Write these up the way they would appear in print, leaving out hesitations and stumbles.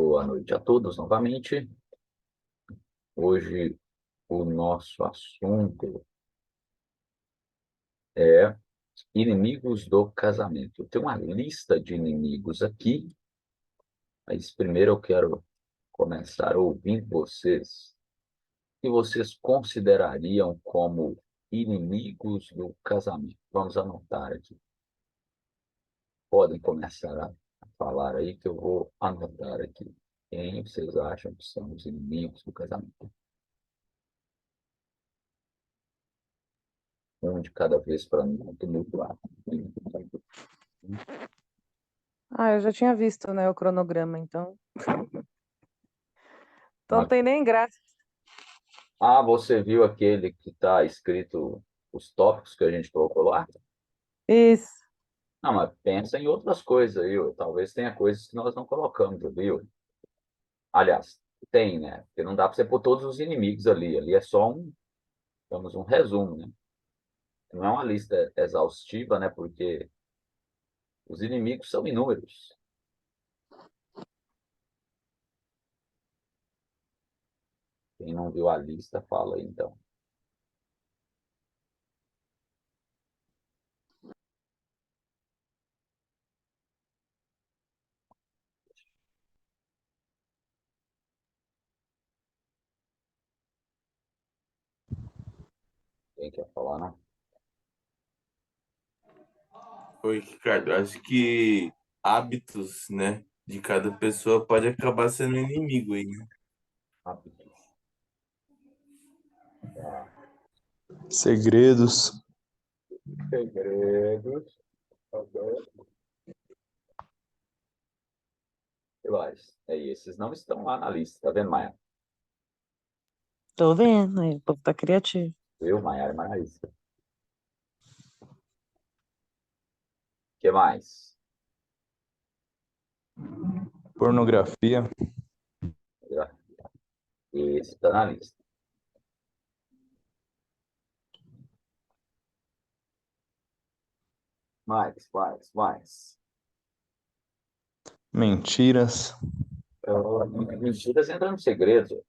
Boa noite a todos novamente. Hoje o nosso assunto é inimigos do casamento. Eu tenho uma lista de inimigos aqui, mas primeiro eu quero começar ouvindo vocês. O que vocês considerariam como inimigos do casamento? Vamos anotar aqui. Podem começar a falar aí que eu vou anotar aqui. Quem vocês acham que são os inimigos do casamento? Um de cada vez para não tumultuar. Ah, eu já tinha visto, né, o cronograma, então. Então não Mas- tem nem graça. Ah, você viu aquele que está escrito os tópicos que a gente colocou lá? Isso. Não, mas pensa em outras coisas aí, ó. Talvez tenha coisas que nós não colocamos, viu? Aliás, tem, né? Porque não dá para você pôr todos os inimigos ali. Ali é só digamos, um resumo, né? Não é uma lista exaustiva, né? Porque os inimigos são inúmeros. Quem não viu a lista, fala aí, então. Quem quer falar, não? Oi, Ricardo. Acho que hábitos, né, de cada pessoa pode acabar sendo inimigo aí, né? Rápido. Tá. Segredos. Segredos. Eu acho. Esses não estão lá na lista, tá vendo, Maia? Tô vendo, aí, o povo tá criativo. Viu, Maiara Maraíza? O que mais? Pornografia. Esse está na lista. Mais. Mentiras. Mentiras entra no segredo,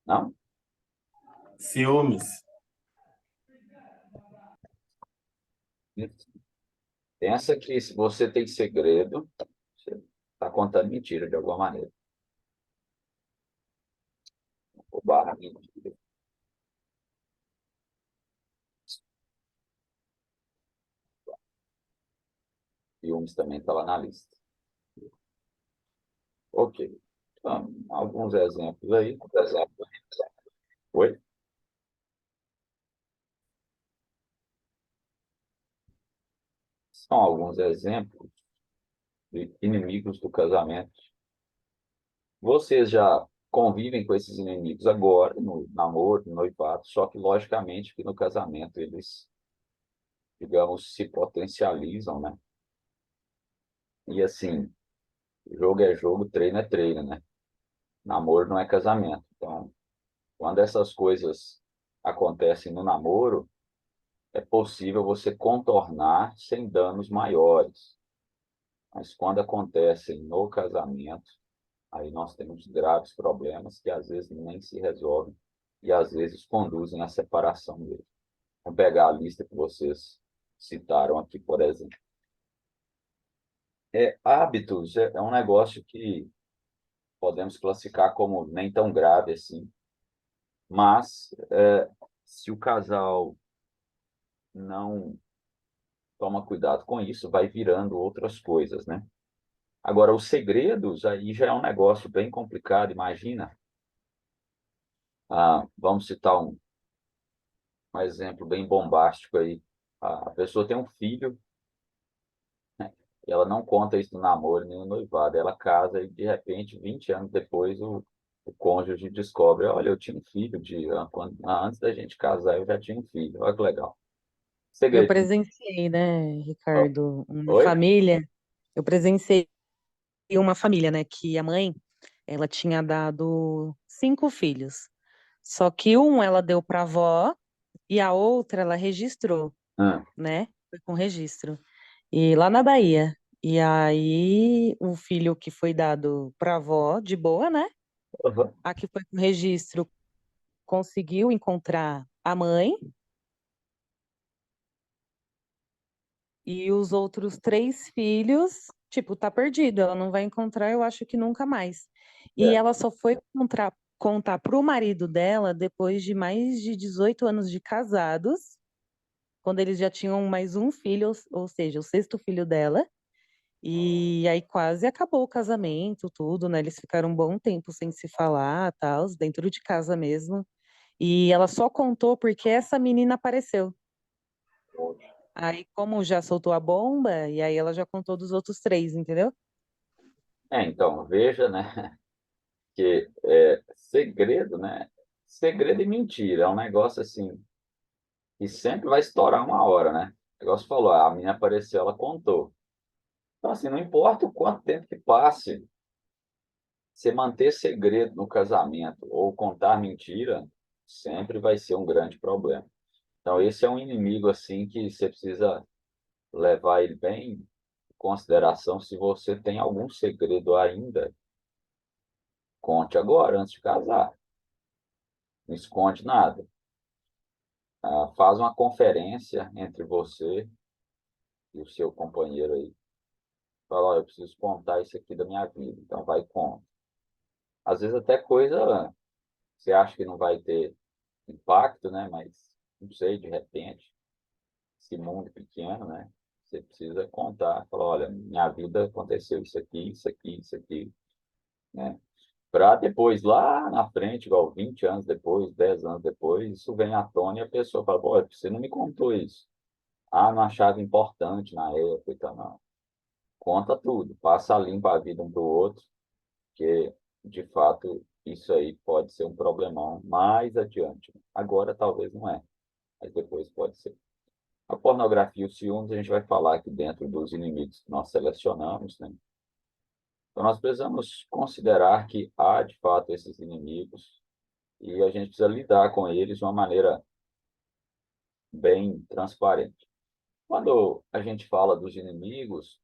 não? Ciúmes. Pensa que se você tem segredo, você está contando mentira de alguma maneira. Ou barra mentira. Filmes também está lá na lista. Ok. Então, alguns exemplos aí. Oi? São alguns exemplos de inimigos do casamento. Vocês já convivem com esses inimigos agora, no namoro, no noivado, só que, logicamente, que no casamento eles, digamos, se potencializam, né? E, assim, jogo é jogo, treino é treino, né? Namoro não é casamento. Então, quando essas coisas acontecem no namoro, é possível você contornar sem danos maiores. Mas quando acontecem no casamento, aí nós temos graves problemas que às vezes nem se resolvem e às vezes conduzem à separação dele. Vamos pegar a lista que vocês citaram aqui, por exemplo. Hábitos é um negócio que podemos classificar como nem tão grave assim, mas se o casal não toma cuidado com isso, vai virando outras coisas, né? Agora, os segredos aí já é um negócio bem complicado, imagina. Vamos citar um exemplo bem bombástico aí. A pessoa tem um filho, né? E ela não conta isso no namoro nem no noivado. Ela casa e, de repente, 20 anos depois, o cônjuge descobre: olha, eu tinha um filho, antes da gente casar, eu já tinha um filho. Olha que legal. Eu Segredinho. presenciei, né, Ricardo, uma Oi? família. Eu presenciei uma família, né, que a mãe, ela tinha dado 5 filhos. Só que um ela deu para avó e a outra ela registrou, Ah, né? Foi com registro. E lá na Bahia. E aí, o filho que foi dado para a avó, de boa, né? Aham. A que foi com registro conseguiu encontrar a mãe e os outros três filhos, tipo, tá perdido, ela não vai encontrar, eu acho que nunca mais. E É. ela só foi contar pro marido dela depois de mais de 18 anos de casados, quando eles já tinham mais um filho, ou seja, o sexto filho dela. E aí quase acabou o casamento, tudo, né? Eles ficaram um bom tempo sem se falar, tal, dentro de casa mesmo. E ela só contou porque essa menina apareceu. Aí, como já soltou a bomba, e aí ela já contou dos outros três, entendeu? Então, veja, né, que segredo, né? Segredo e mentira é um negócio assim que sempre vai estourar uma hora, né? O negócio falou, a menina apareceu, ela contou. Então, assim, não importa o quanto tempo que passe, você manter segredo no casamento ou contar mentira, sempre vai ser um grande problema. Então, esse é um inimigo, assim, que você precisa levar ele bem em consideração. Se você tem algum segredo ainda, conte agora, antes de casar. Não esconde nada. Faz uma conferência entre você e o seu companheiro aí. Fala, ó, eu preciso contar isso aqui da minha vida. Então, vai e conta. Às vezes até coisa você acha que não vai ter impacto, né? Mas, não sei, de repente, esse mundo pequeno, né? Você precisa contar. Falar, olha, minha vida aconteceu isso aqui, isso aqui, isso aqui, né? Para depois, lá na frente, igual 20 anos depois, 10 anos depois, isso vem à tona e a pessoa fala, olha, você não me contou isso. Ah, não achava importante na época, então não. Conta tudo, passa a limpo a vida um do outro, porque, de fato, isso aí pode ser um problemão mais adiante. Agora, talvez não é, mas depois pode ser. A pornografia e os ciúmes, a gente vai falar aqui dentro dos inimigos que nós selecionamos, né? Então, nós precisamos considerar que há, de fato, esses inimigos e a gente precisa lidar com eles de uma maneira bem transparente. Quando a gente fala dos inimigos,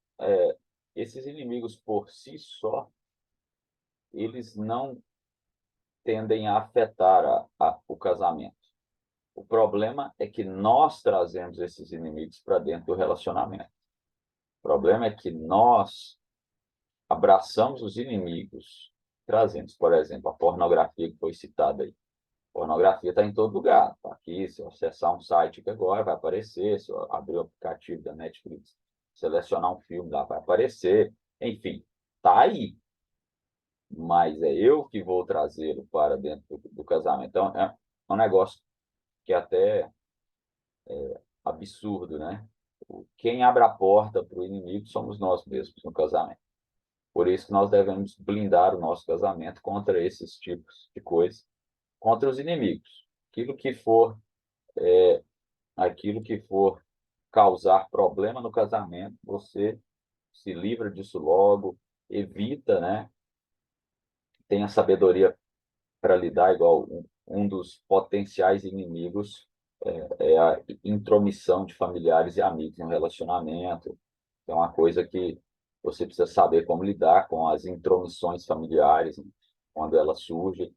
esses inimigos por si só, eles não tendem a afetar o casamento. O problema é que nós trazemos esses inimigos para dentro do relacionamento. O problema é que nós abraçamos os inimigos, trazemos, por exemplo, a pornografia que foi citada aí. Pornografia está em todo lugar. Tá aqui, se eu acessar um site que agora vai aparecer, se eu abrir o aplicativo da Netflix, selecionar um filme lá, vai aparecer. Enfim, está aí. Mas é eu que vou trazê-lo para dentro do casamento. Então, é um negócio que é até absurdo, né? Quem abre a porta para o inimigo somos nós mesmos no casamento. Por isso que nós devemos blindar o nosso casamento contra esses tipos de coisas, contra os inimigos. Aquilo que for, aquilo que for causar problema no casamento, você se livra disso logo, evita, né? Tenha sabedoria para lidar, igual um dos potenciais inimigos é a intromissão de familiares e amigos no relacionamento. É uma coisa que você precisa saber como lidar com as intromissões familiares, né, quando elas surgem.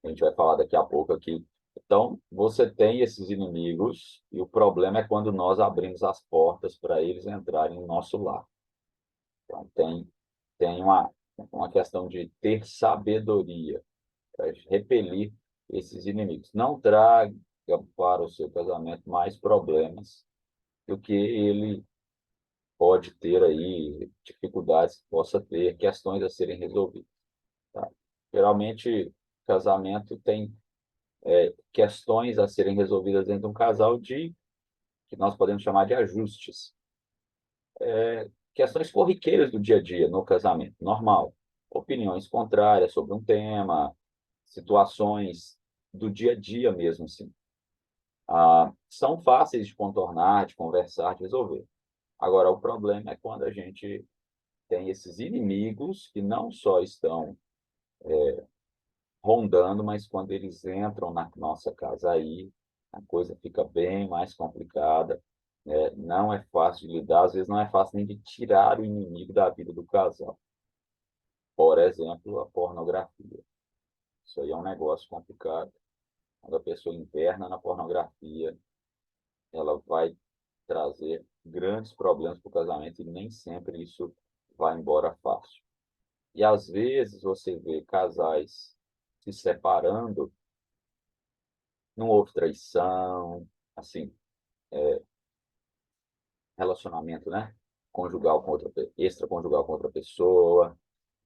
A gente vai falar daqui a pouco aqui. Então, você tem esses inimigos e o problema é quando nós abrimos as portas para eles entrarem no nosso lar. Então, tem uma questão de ter sabedoria para repelir esses inimigos. Não traga para o seu casamento mais problemas do que ele pode ter aí, dificuldades que possa ter, questões a serem resolvidas. Tá? Geralmente, casamento tem questões a serem resolvidas dentro de um casal que nós podemos chamar de ajustes. Questões corriqueiras do dia a dia no casamento, normal. Opiniões contrárias sobre um tema, situações do dia a dia mesmo, assim. São fáceis de contornar, de conversar, de resolver. Agora, o problema é quando a gente tem esses inimigos que não só estão rondando, mas quando eles entram na nossa casa aí, a coisa fica bem mais complicada. Não é fácil de lidar, às vezes não é fácil nem de tirar o inimigo da vida do casal. Por exemplo, a pornografia. Isso aí é um negócio complicado. Quando a pessoa interna na pornografia, ela vai trazer grandes problemas para o casamento e nem sempre isso vai embora fácil. E às vezes você vê casais se separando, não houve traição, assim, relacionamento, né? Conjugal com outra, extraconjugal com outra pessoa,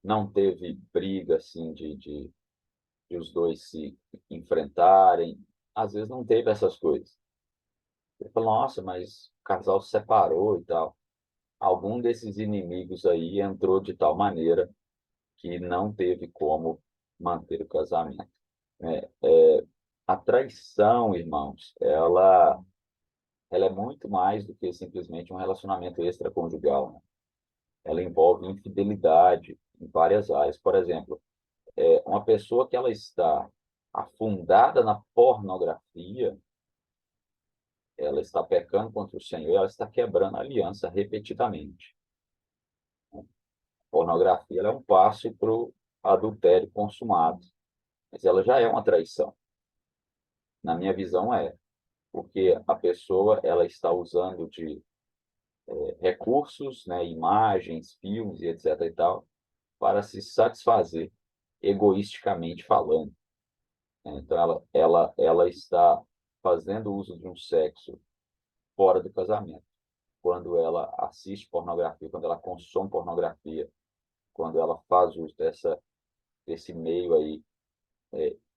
não teve briga, assim, de os dois se enfrentarem. Às vezes não teve essas coisas. Ele falou, nossa, mas o casal se separou e tal. Algum desses inimigos aí entrou de tal maneira que não teve como manter o casamento. A traição, irmãos, ela é muito mais do que simplesmente um relacionamento extraconjugal, né? Ela envolve infidelidade em várias áreas. Por exemplo, uma pessoa que ela está afundada na pornografia, ela está pecando contra o Senhor, ela está quebrando a aliança repetidamente. Pornografia ela é um passo para o adultério consumado, mas ela já é uma traição. Na minha visão é, porque a pessoa ela está usando de recursos, né, imagens, filmes e etc e tal, para se satisfazer egoisticamente falando, né? Então ela está fazendo uso de um sexo fora do casamento. Quando ela assiste pornografia, quando ela consome pornografia, quando ela faz uso desse meio aí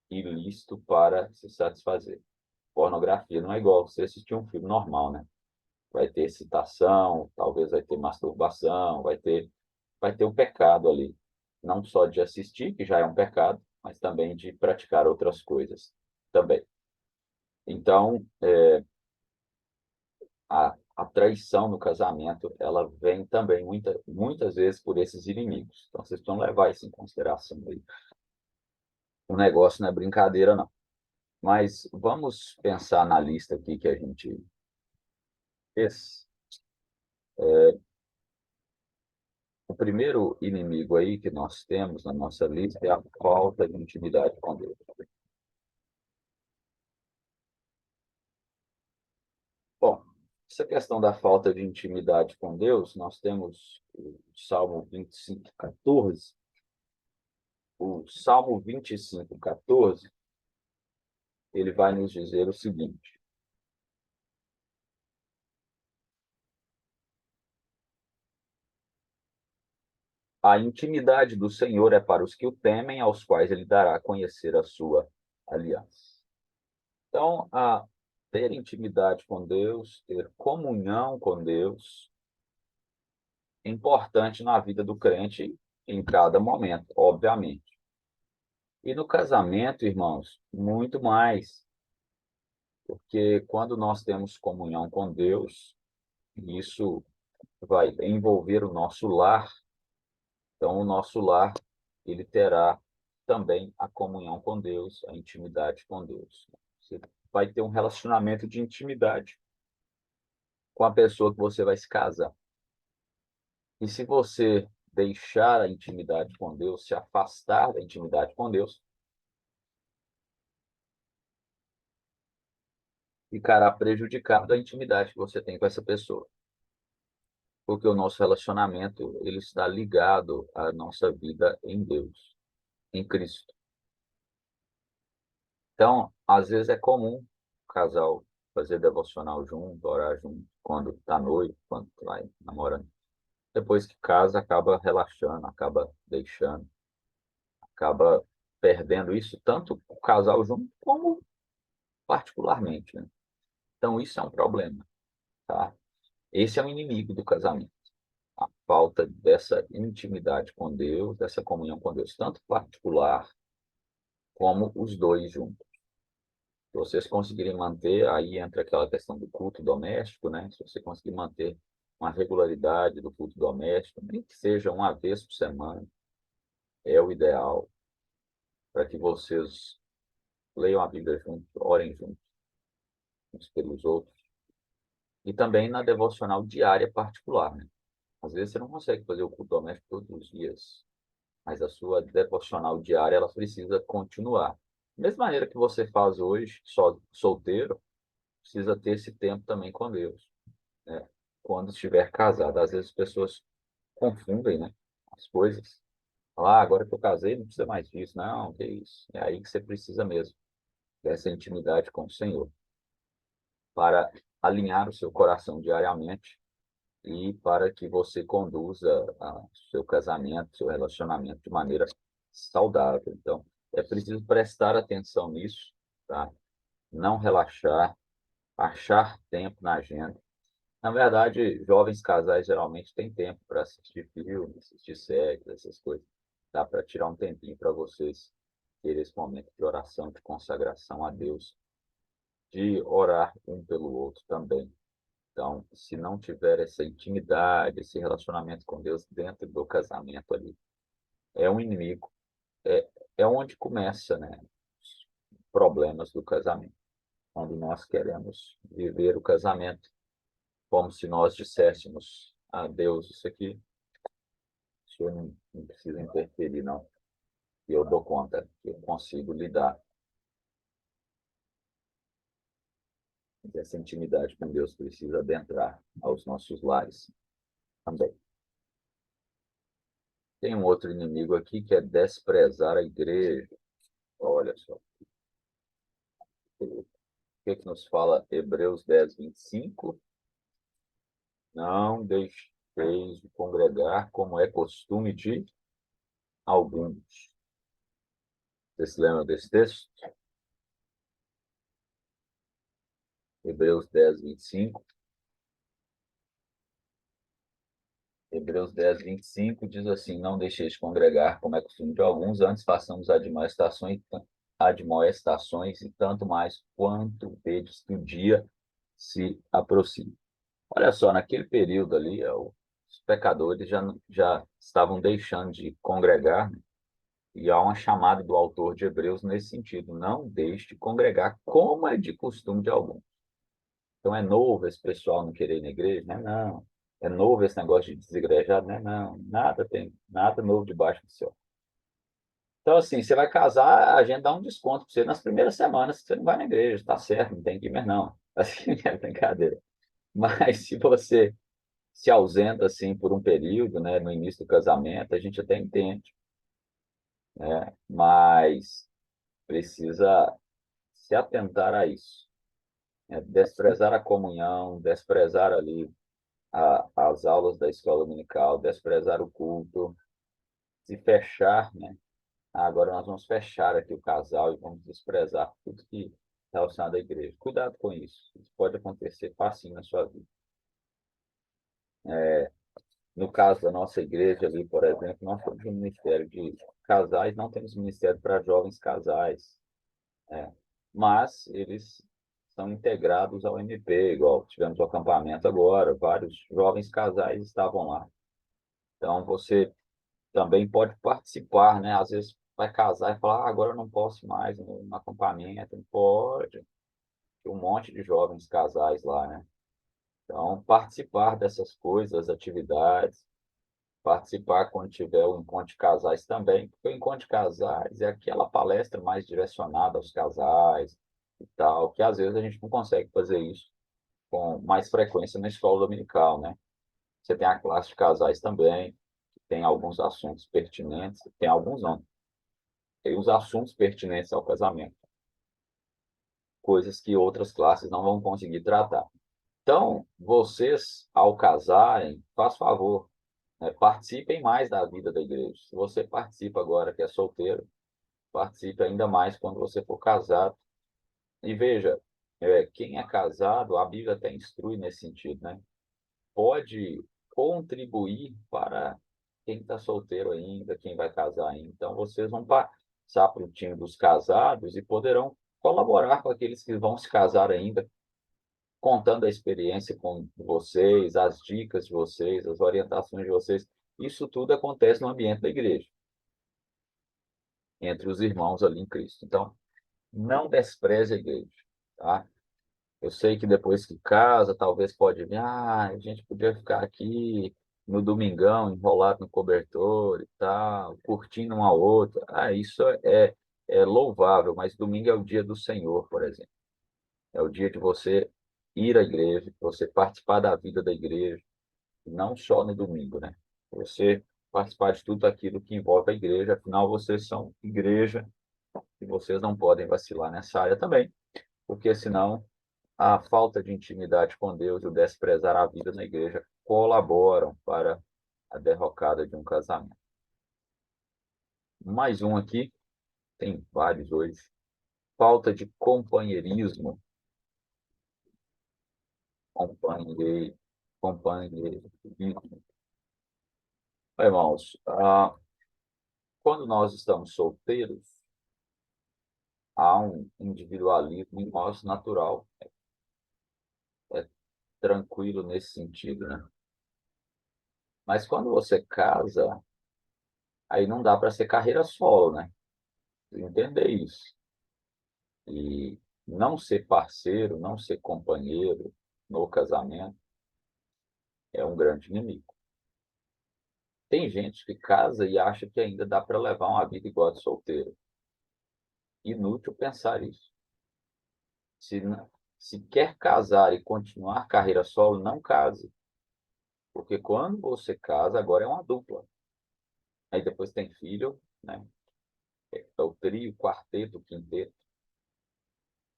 ilícito para se satisfazer. Pornografia não é igual você assistir um filme normal, né? Vai ter excitação, talvez vai ter masturbação, vai ter o pecado ali. Não só de assistir, que já é um pecado, mas também de praticar outras coisas também. Então, a traição no casamento, ela vem também muitas vezes por esses inimigos. Então, vocês precisam levar isso em consideração aí. O negócio não é brincadeira, não. Mas vamos pensar na lista aqui que a gente fez. O primeiro inimigo aí que nós temos na nossa lista é a falta de intimidade com Deus. Bom, essa questão da falta de intimidade com Deus, nós temos o Salmo 25:14. O Salmo 25:14, ele vai nos dizer o seguinte: a intimidade do Senhor é para os que o temem, aos quais ele dará a conhecer a sua aliança. Então, ter intimidade com Deus, ter comunhão com Deus, é importante na vida do crente em cada momento, obviamente. E no casamento, irmãos, muito mais, porque quando nós temos comunhão com Deus, isso vai envolver o nosso lar. Então, o nosso lar, ele terá também a comunhão com Deus, a intimidade com Deus. Você vai ter um relacionamento de intimidade com a pessoa que você vai se casar. E se você deixar a intimidade com Deus, se afastar da intimidade com Deus, ficará prejudicado a intimidade que você tem com essa pessoa. Porque o nosso relacionamento, ele está ligado à nossa vida em Deus, em Cristo. Então, às vezes é comum o casal fazer devocional junto, orar junto, quando está noivo, quando está namorando. Depois que casa, acaba relaxando, acaba deixando, acaba perdendo isso, tanto o casal junto, como particularmente, né? Então, isso é um problema, tá? Esse é o inimigo do casamento. A falta dessa intimidade com Deus, dessa comunhão com Deus, tanto particular como os dois juntos. Se vocês conseguirem manter, aí entra aquela questão do culto doméstico, né? Se você conseguir manter uma regularidade do culto doméstico, nem que seja uma vez por semana, é o ideal para que vocês leiam a Bíblia juntos, orem juntos uns pelos outros. E também na devocional diária particular, né? Às vezes você não consegue fazer o culto doméstico todos os dias, mas a sua devocional diária ela precisa continuar. Da mesma maneira que você faz hoje, só solteiro, precisa ter esse tempo também com Deus, né? Quando estiver casado. Às vezes as pessoas confundem, né, as coisas. Falar, agora que eu casei, não precisa mais disso. Não, que isso. É aí que você precisa mesmo, dessa intimidade com o Senhor, para alinhar o seu coração diariamente e para que você conduza o seu casamento, seu relacionamento de maneira saudável. Então, é preciso prestar atenção nisso, tá? Não relaxar, achar tempo na agenda. Na verdade, jovens casais geralmente têm tempo para assistir filmes, assistir séries, essas coisas. Dá para tirar um tempinho para vocês ter esse momento de oração, de consagração a Deus, de orar um pelo outro também. Então, se não tiver essa intimidade, esse relacionamento com Deus dentro do casamento ali, é um inimigo. É, é onde começa, né, os problemas do casamento. Quando nós queremos viver o casamento como se nós disséssemos a Deus isso aqui, o Senhor não precisa interferir, não. E eu dou conta, eu consigo lidar. Essa intimidade com Deus precisa adentrar aos nossos lares também. Tem um outro inimigo aqui que é desprezar a igreja. Olha só. O que nos fala Hebreus 10, 25? Não deixeis de congregar como é costume de alguns. Você se lembra desse texto? Hebreus 10, 25. Hebreus 10, 25 diz assim: Não deixeis de congregar, como é costume de alguns, antes façamos admoestações e tanto mais quanto vedes que o dia se aproxima. Olha só, naquele período ali, os pecadores já estavam deixando de congregar, né? E há uma chamada do autor de Hebreus nesse sentido: não deixe de congregar, como é de costume de alguns. Então é novo esse pessoal não querer ir na igreja, né? Não. É novo esse negócio de desigrejado, né? Não. Nada tem, nada novo debaixo do céu. Então, assim, você vai casar, a gente dá um desconto para você nas primeiras semanas que você não vai na igreja, tá certo, não tem que ir mais, não. Assim, é brincadeira. Mas se você se ausenta, assim, por um período, né, no início do casamento, a gente até entende, né? Mas precisa se atentar a isso, né? Desprezar a comunhão, desprezar ali as aulas da escola dominical, desprezar o culto, se fechar, né? Agora nós vamos fechar aqui o casal e vamos desprezar tudo que é relacionado à igreja. Cuidado com isso. Isso pode acontecer facinho na sua vida. No caso da nossa igreja ali, por exemplo, nós temos um ministério de casais, não temos ministério para jovens casais, né? Mas eles são integrados ao MP, igual tivemos o acampamento agora, vários jovens casais estavam lá. Então, você também pode participar, né? Às vezes vai casar e falar, agora eu não posso mais no acampamento. Não pode. Tem um monte de jovens casais lá, né? Então, participar dessas coisas, atividades, participar quando tiver o encontro de casais também, porque o encontro de casais é aquela palestra mais direcionada aos casais e tal, que às vezes a gente não consegue fazer isso com mais frequência na escola dominical, né? Você tem a classe de casais também, que tem alguns assuntos pertinentes, tem alguns não, tem os assuntos pertinentes ao casamento, coisas que outras classes não vão conseguir tratar. Então, vocês, ao casarem, faz favor, né, participem mais da vida da igreja. Se você participa agora que é solteiro, participe ainda mais quando você for casado. E veja, quem é casado, a Bíblia até instrui nesse sentido, né? Pode contribuir para quem está solteiro ainda, quem vai casar ainda. Então, vocês vão passar para o time dos casados e poderão colaborar com aqueles que vão se casar ainda, contando a experiência com vocês, as dicas de vocês, as orientações de vocês. Isso tudo acontece no ambiente da igreja, entre os irmãos ali em Cristo. Então, não despreze a igreja, tá? Eu sei que depois que casa, talvez pode vir, a gente podia ficar aqui no domingão, enrolado no cobertor e tal, curtindo uma outra. Isso é louvável, mas domingo é o dia do Senhor, por exemplo. É o dia de você ir à igreja, de você participar da vida da igreja, não só no domingo, né? Você participar de tudo aquilo que envolve a igreja, afinal, vocês são igreja e vocês não podem vacilar nessa área também, porque senão a falta de intimidade com Deus e o desprezar a vida na igreja colaboram para a derrocada de um casamento. Mais um aqui, tem vários hoje. Falta de companheirismo. Companheirismo. Irmãos, quando nós estamos solteiros, há um individualismo em nós natural. É tranquilo nesse sentido, né? Mas quando você casa, aí não dá para ser carreira solo, né? Entender isso. E não ser parceiro, não ser companheiro no casamento é um grande inimigo. Tem gente que casa e acha que ainda dá para levar uma vida igual a de solteiro. Inútil pensar isso. Se, se quer casar e continuar carreira solo, não case. Porque quando você casa, agora é uma dupla. Aí depois tem filho, né? É o trio, quarteto, quinteto.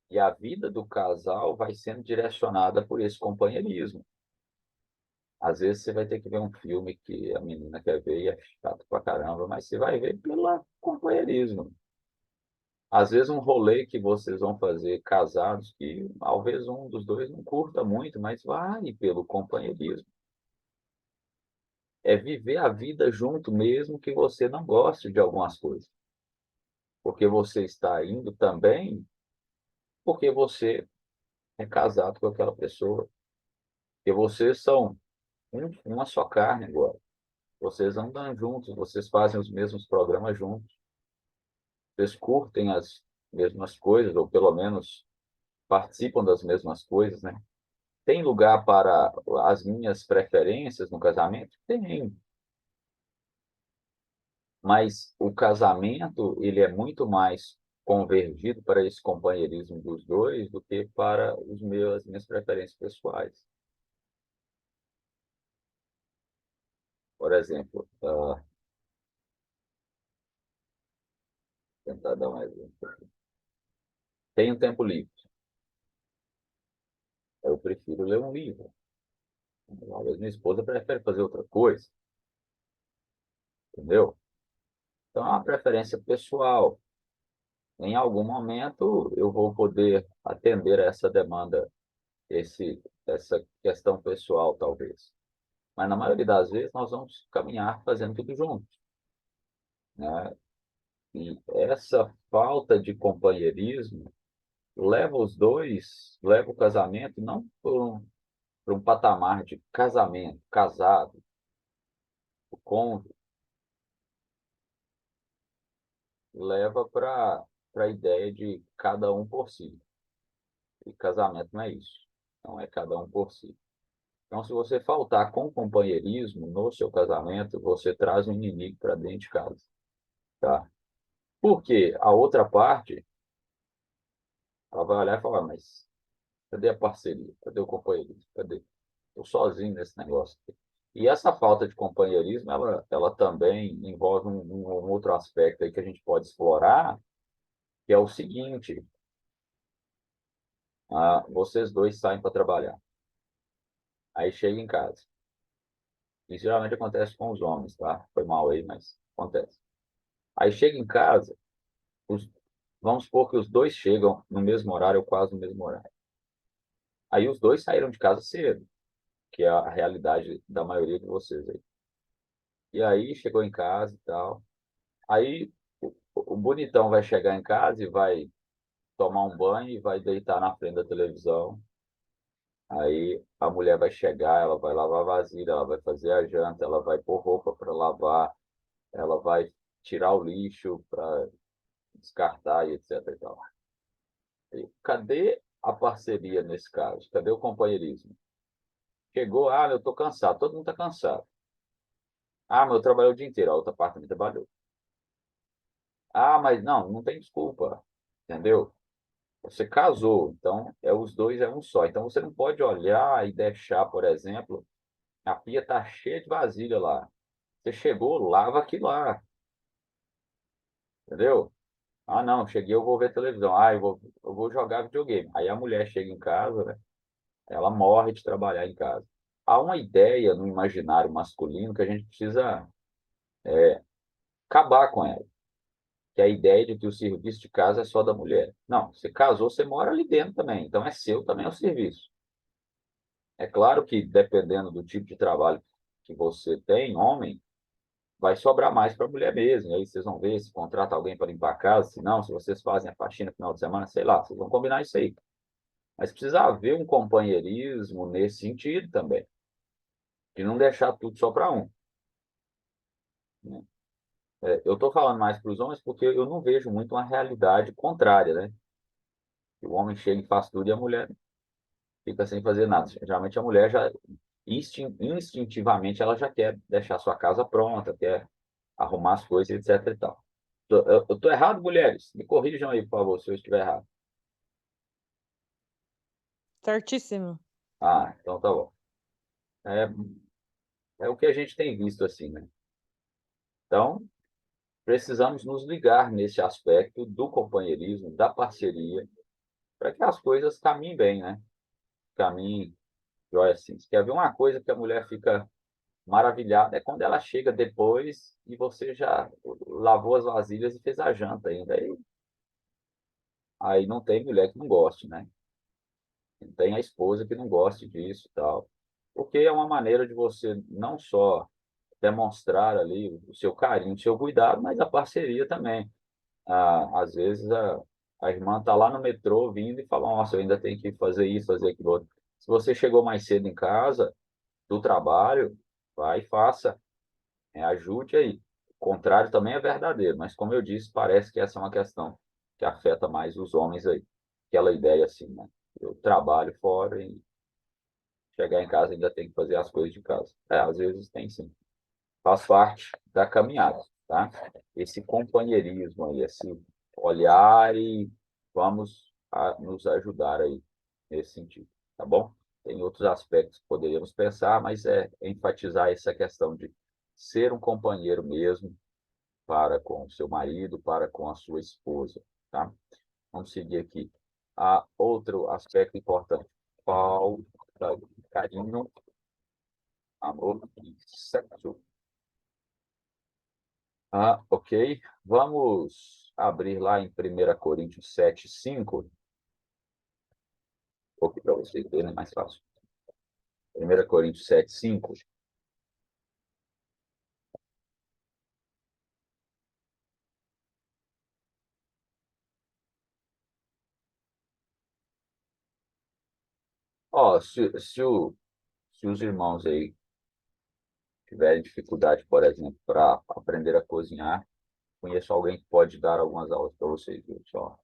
E a vida do casal vai sendo direcionada por esse companheirismo. Às vezes você vai ter que ver um filme que a menina quer ver e é chato pra caramba, mas você vai ver pelo companheirismo. Às vezes um rolê que vocês vão fazer casados, que talvez um dos dois não curta muito, mas vai pelo companheirismo. É viver a vida junto mesmo que você não goste de algumas coisas. Porque você está indo também porque você é casado com aquela pessoa. Porque vocês são uma só carne agora. Vocês andam juntos, vocês fazem os mesmos programas juntos. Vocês curtem as mesmas coisas, ou pelo menos participam das mesmas coisas, né? Tem lugar para as minhas preferências no casamento? Tem. Mas o casamento, ele é muito mais convergido para esse companheirismo dos dois do que para as minhas preferências pessoais. Por exemplo, tentar dar um exemplo. Tenho tempo livre. Eu prefiro ler um livro. Talvez minha esposa prefere fazer outra coisa, entendeu? Então, é uma preferência pessoal. Em algum momento, eu vou poder atender a essa demanda, essa questão pessoal, talvez. Mas, na maioria das vezes, nós vamos caminhar fazendo tudo juntos, né? E essa falta de companheirismo leva o casamento não para um patamar de casamento, casado, o cônjuge, leva para a ideia de cada um por si. E casamento não é isso. Não é cada um por si. Então, se você faltar com companheirismo no seu casamento, você traz um inimigo para dentro de casa, tá? Porque a outra parte, ela vai olhar e falar, mas cadê a parceria? Cadê o companheirismo? Cadê? Estou sozinho nesse negócio aqui. E essa falta de companheirismo, ela também envolve um outro aspecto aí que a gente pode explorar, que é o seguinte: vocês dois saem para trabalhar, aí chegam em casa. Isso geralmente acontece com os homens, tá? Foi mal aí, mas acontece. Aí chega em casa, os- vamos supor que os dois chegam no mesmo horário ou quase no mesmo horário. Aí os dois saíram de casa cedo, que é a realidade da maioria de vocês aí. E aí chegou em casa e tal. Aí o bonitão vai chegar em casa e vai tomar um banho e vai deitar na frente da televisão. Aí a mulher vai chegar, ela vai lavar a vasilha, ela vai fazer a janta, ela vai pôr roupa para lavar, ela vai tirar o lixo para descartar e etc. E tal. E cadê a parceria nesse caso? Cadê o companheirismo? Chegou, eu tô cansado, todo mundo tá cansado. Mas eu trabalhei o dia inteiro, a outra parte também trabalhou. Mas não tem desculpa, entendeu? Você casou, então os dois é um só. Então você não pode olhar e deixar, por exemplo, a pia tá cheia de vasilha lá. Você chegou, lava aquilo lá, entendeu? Não, cheguei, eu vou ver televisão. Eu vou jogar videogame. Aí a mulher chega em casa, né? Ela morre de trabalhar em casa. Há uma ideia no imaginário masculino que a gente precisa acabar com ela, que é a ideia de que o serviço de casa é só da mulher. Não, você casou, você mora ali dentro também, então é seu também o serviço. É claro que, dependendo do tipo de trabalho que você tem, homem, vai sobrar mais para a mulher mesmo. E aí vocês vão ver se contrata alguém para limpar a casa, se não, se vocês fazem a faxina no final de semana, sei lá, vocês vão combinar isso aí. Mas precisa haver um companheirismo nesse sentido também, de não deixar tudo só para um, né? Eu estou falando mais para os homens porque eu não vejo muito uma realidade contrária, né? O homem chega e faz tudo e a mulher fica sem fazer nada. Geralmente a mulher já instintivamente ela já quer deixar sua casa pronta, quer arrumar as coisas, etc e tal. Eu tô errado, mulheres? Me corrijam aí, por favor, se eu estiver errado. Certíssimo. Então tá bom. É, é o que a gente tem visto assim, né? Então, precisamos nos ligar nesse aspecto do companheirismo, da parceria, para que as coisas caminhem bem, né? Caminhem, joia assim. Se quer ver uma coisa que a mulher fica maravilhada, é quando ela chega depois e você já lavou as vasilhas e fez a janta ainda. Aí não tem mulher que não goste, né? Não tem a esposa que não goste disso e tal. Porque é uma maneira de você não só demonstrar ali o seu carinho, o seu cuidado, mas a parceria também. Às vezes a irmã está lá no metrô vindo e fala, nossa, eu ainda tenho que fazer isso, fazer aquilo outro. Se você chegou mais cedo em casa, do trabalho, vai e faça, ajude aí. O contrário também é verdadeiro, mas como eu disse, parece que essa é uma questão que afeta mais os homens aí. Aquela ideia assim, né? Eu trabalho fora e chegar em casa ainda tem que fazer as coisas de casa. Às vezes tem sim. Faz parte da caminhada, tá? Esse companheirismo aí, esse olhar e vamos nos ajudar aí nesse sentido, tá bom? Tem outros aspectos que poderíamos pensar, mas é enfatizar essa questão de ser um companheiro mesmo para com o seu marido, para com a sua esposa, tá? Vamos seguir aqui. Outro aspecto importante, falta de carinho, amor e sexo. Ok. Vamos abrir lá em 1 Coríntios 7:5. Ok, para vocês verem, é mais fácil. 1 Coríntios 7:5. Se os irmãos aí tiverem dificuldade, por exemplo, para aprender a cozinhar, conheço alguém que pode dar algumas aulas para vocês, viu? Só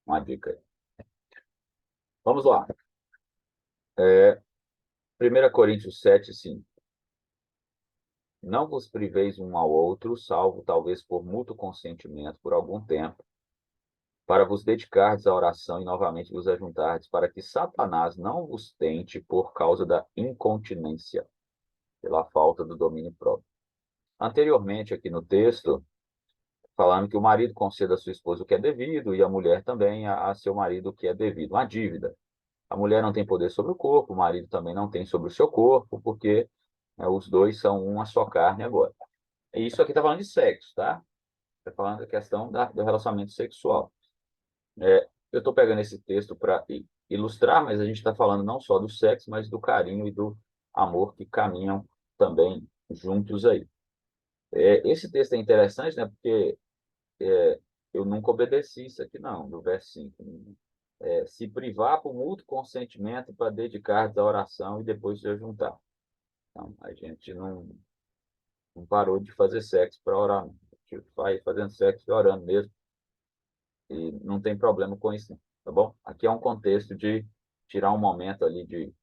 uma dica aí. Vamos lá. 1 Coríntios 7:5. Não vos priveis um ao outro, salvo talvez por mútuo consentimento por algum tempo, para vos dedicardes à oração e novamente vos ajuntardes, para que Satanás não vos tente por causa da incontinência, pela falta do domínio próprio. Anteriormente, aqui no texto, falando que o marido conceda à sua esposa o que é devido e a mulher também a seu marido o que é devido, uma dívida. A mulher não tem poder sobre o corpo, o marido também não tem sobre o seu corpo, porque os dois são uma só carne agora. E isso aqui está falando de sexo, tá? Está falando da questão do relacionamento sexual. Eu estou pegando esse texto para ilustrar, mas a gente está falando não só do sexo, mas do carinho e do amor que caminham também juntos aí. Esse texto é interessante, né? Porque eu nunca obedeci isso aqui, não, do verso 5. Se privar por mútuo consentimento para dedicar à oração e depois se juntar. Então, a gente não parou de fazer sexo para orar, não. A gente vai fazendo sexo e orando mesmo. E não tem problema com isso, não. tá bom? Aqui é um contexto de tirar um momento ali de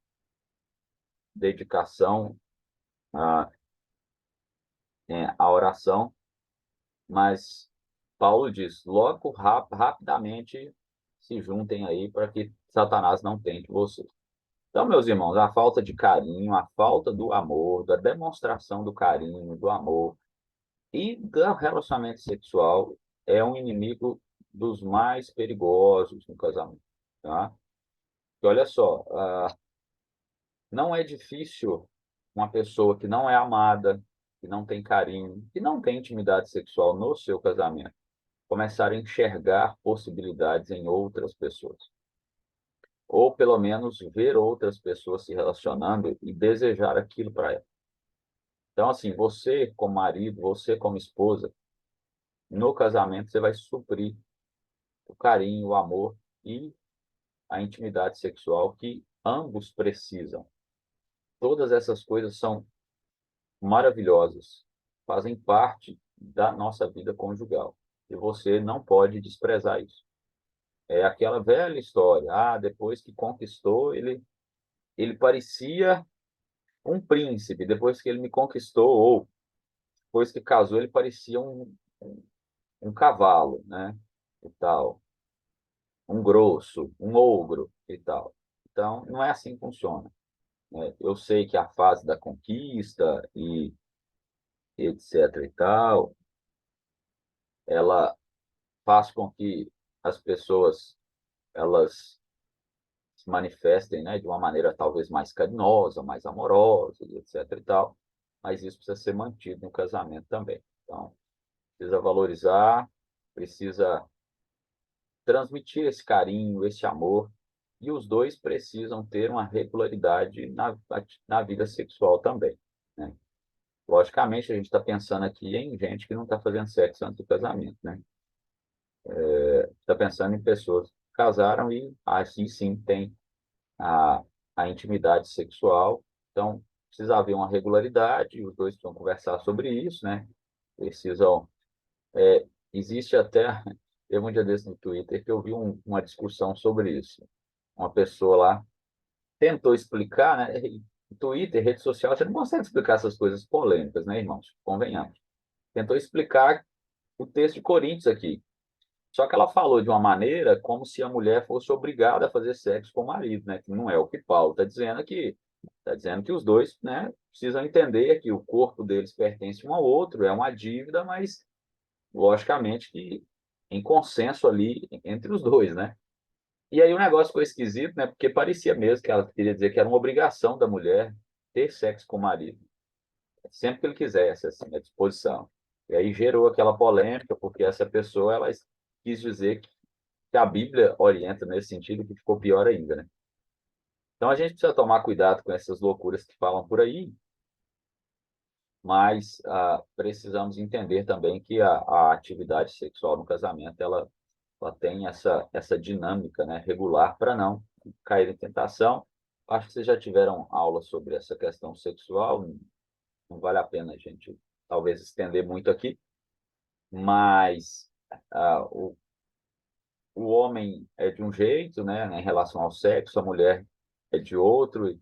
dedicação à, à oração, mas Paulo diz, logo, rapidamente se juntem aí para que Satanás não tente vocês. Então, meus irmãos, a falta de carinho, a falta do amor, da demonstração do carinho, do amor e do relacionamento sexual é um inimigo dos mais perigosos no casamento, tá? E olha só, não é difícil uma pessoa que não é amada, que não tem carinho, que não tem intimidade sexual no seu casamento, começar a enxergar possibilidades em outras pessoas. Ou pelo menos ver outras pessoas se relacionando e desejar aquilo para ela. Então, assim, você como marido, você como esposa, no casamento você vai suprir o carinho, o amor e a intimidade sexual que ambos precisam. Todas essas coisas são maravilhosas, fazem parte da nossa vida conjugal. E você não pode desprezar isso. É aquela velha história. Ah, depois que conquistou, ele parecia um príncipe. Depois que ele me conquistou, ou depois que casou, ele parecia um cavalo, né? E tal. Um grosso, um ogro e tal. Então, não é assim que funciona, né? Eu sei que a fase da conquista e etc e tal, ela faz com que as pessoas elas se manifestem, né, de uma maneira talvez mais carinhosa, mais amorosa, etc e tal, mas isso precisa ser mantido no casamento também. Então, precisa valorizar, precisa transmitir esse carinho, esse amor, e os dois precisam ter uma regularidade na vida sexual também, né? Logicamente, a gente está pensando aqui em gente que não está fazendo sexo antes do casamento, né? Está pensando em pessoas que casaram e, assim sim, tem a, a intimidade sexual. Então, precisa haver uma regularidade, os dois precisam conversar sobre isso, né? Precisam. Existe até. Teve um dia desse no Twitter que eu vi uma discussão sobre isso. Uma pessoa lá tentou explicar, né? Twitter, rede social, você não consegue explicar essas coisas polêmicas, né, irmãos? Convenhamos. Tentou explicar o texto de Coríntios aqui. Só que ela falou de uma maneira como se a mulher fosse obrigada a fazer sexo com o marido, né? Que não é o que Paulo está dizendo aqui. Está dizendo que os dois, né, precisam entender que o corpo deles pertence um ao outro, é uma dívida, mas logicamente que em consenso ali entre os dois, né? E aí o negócio ficou esquisito, né? Porque parecia mesmo que ela queria dizer que era uma obrigação da mulher ter sexo com o marido, sempre que ele quisesse, assim, à disposição. E aí gerou aquela polêmica, porque essa pessoa ela quis dizer que a Bíblia orienta nesse sentido, que ficou pior ainda, né? Então a gente precisa tomar cuidado com essas loucuras que falam por aí, mas precisamos entender também que a atividade sexual no casamento ela tem essa dinâmica, né, regular para não cair em tentação. Acho que vocês já tiveram aula sobre essa questão sexual, não vale a pena a gente talvez estender muito aqui, mas ah, o, o homem é de um jeito, né, em relação ao sexo, a mulher é de outro, e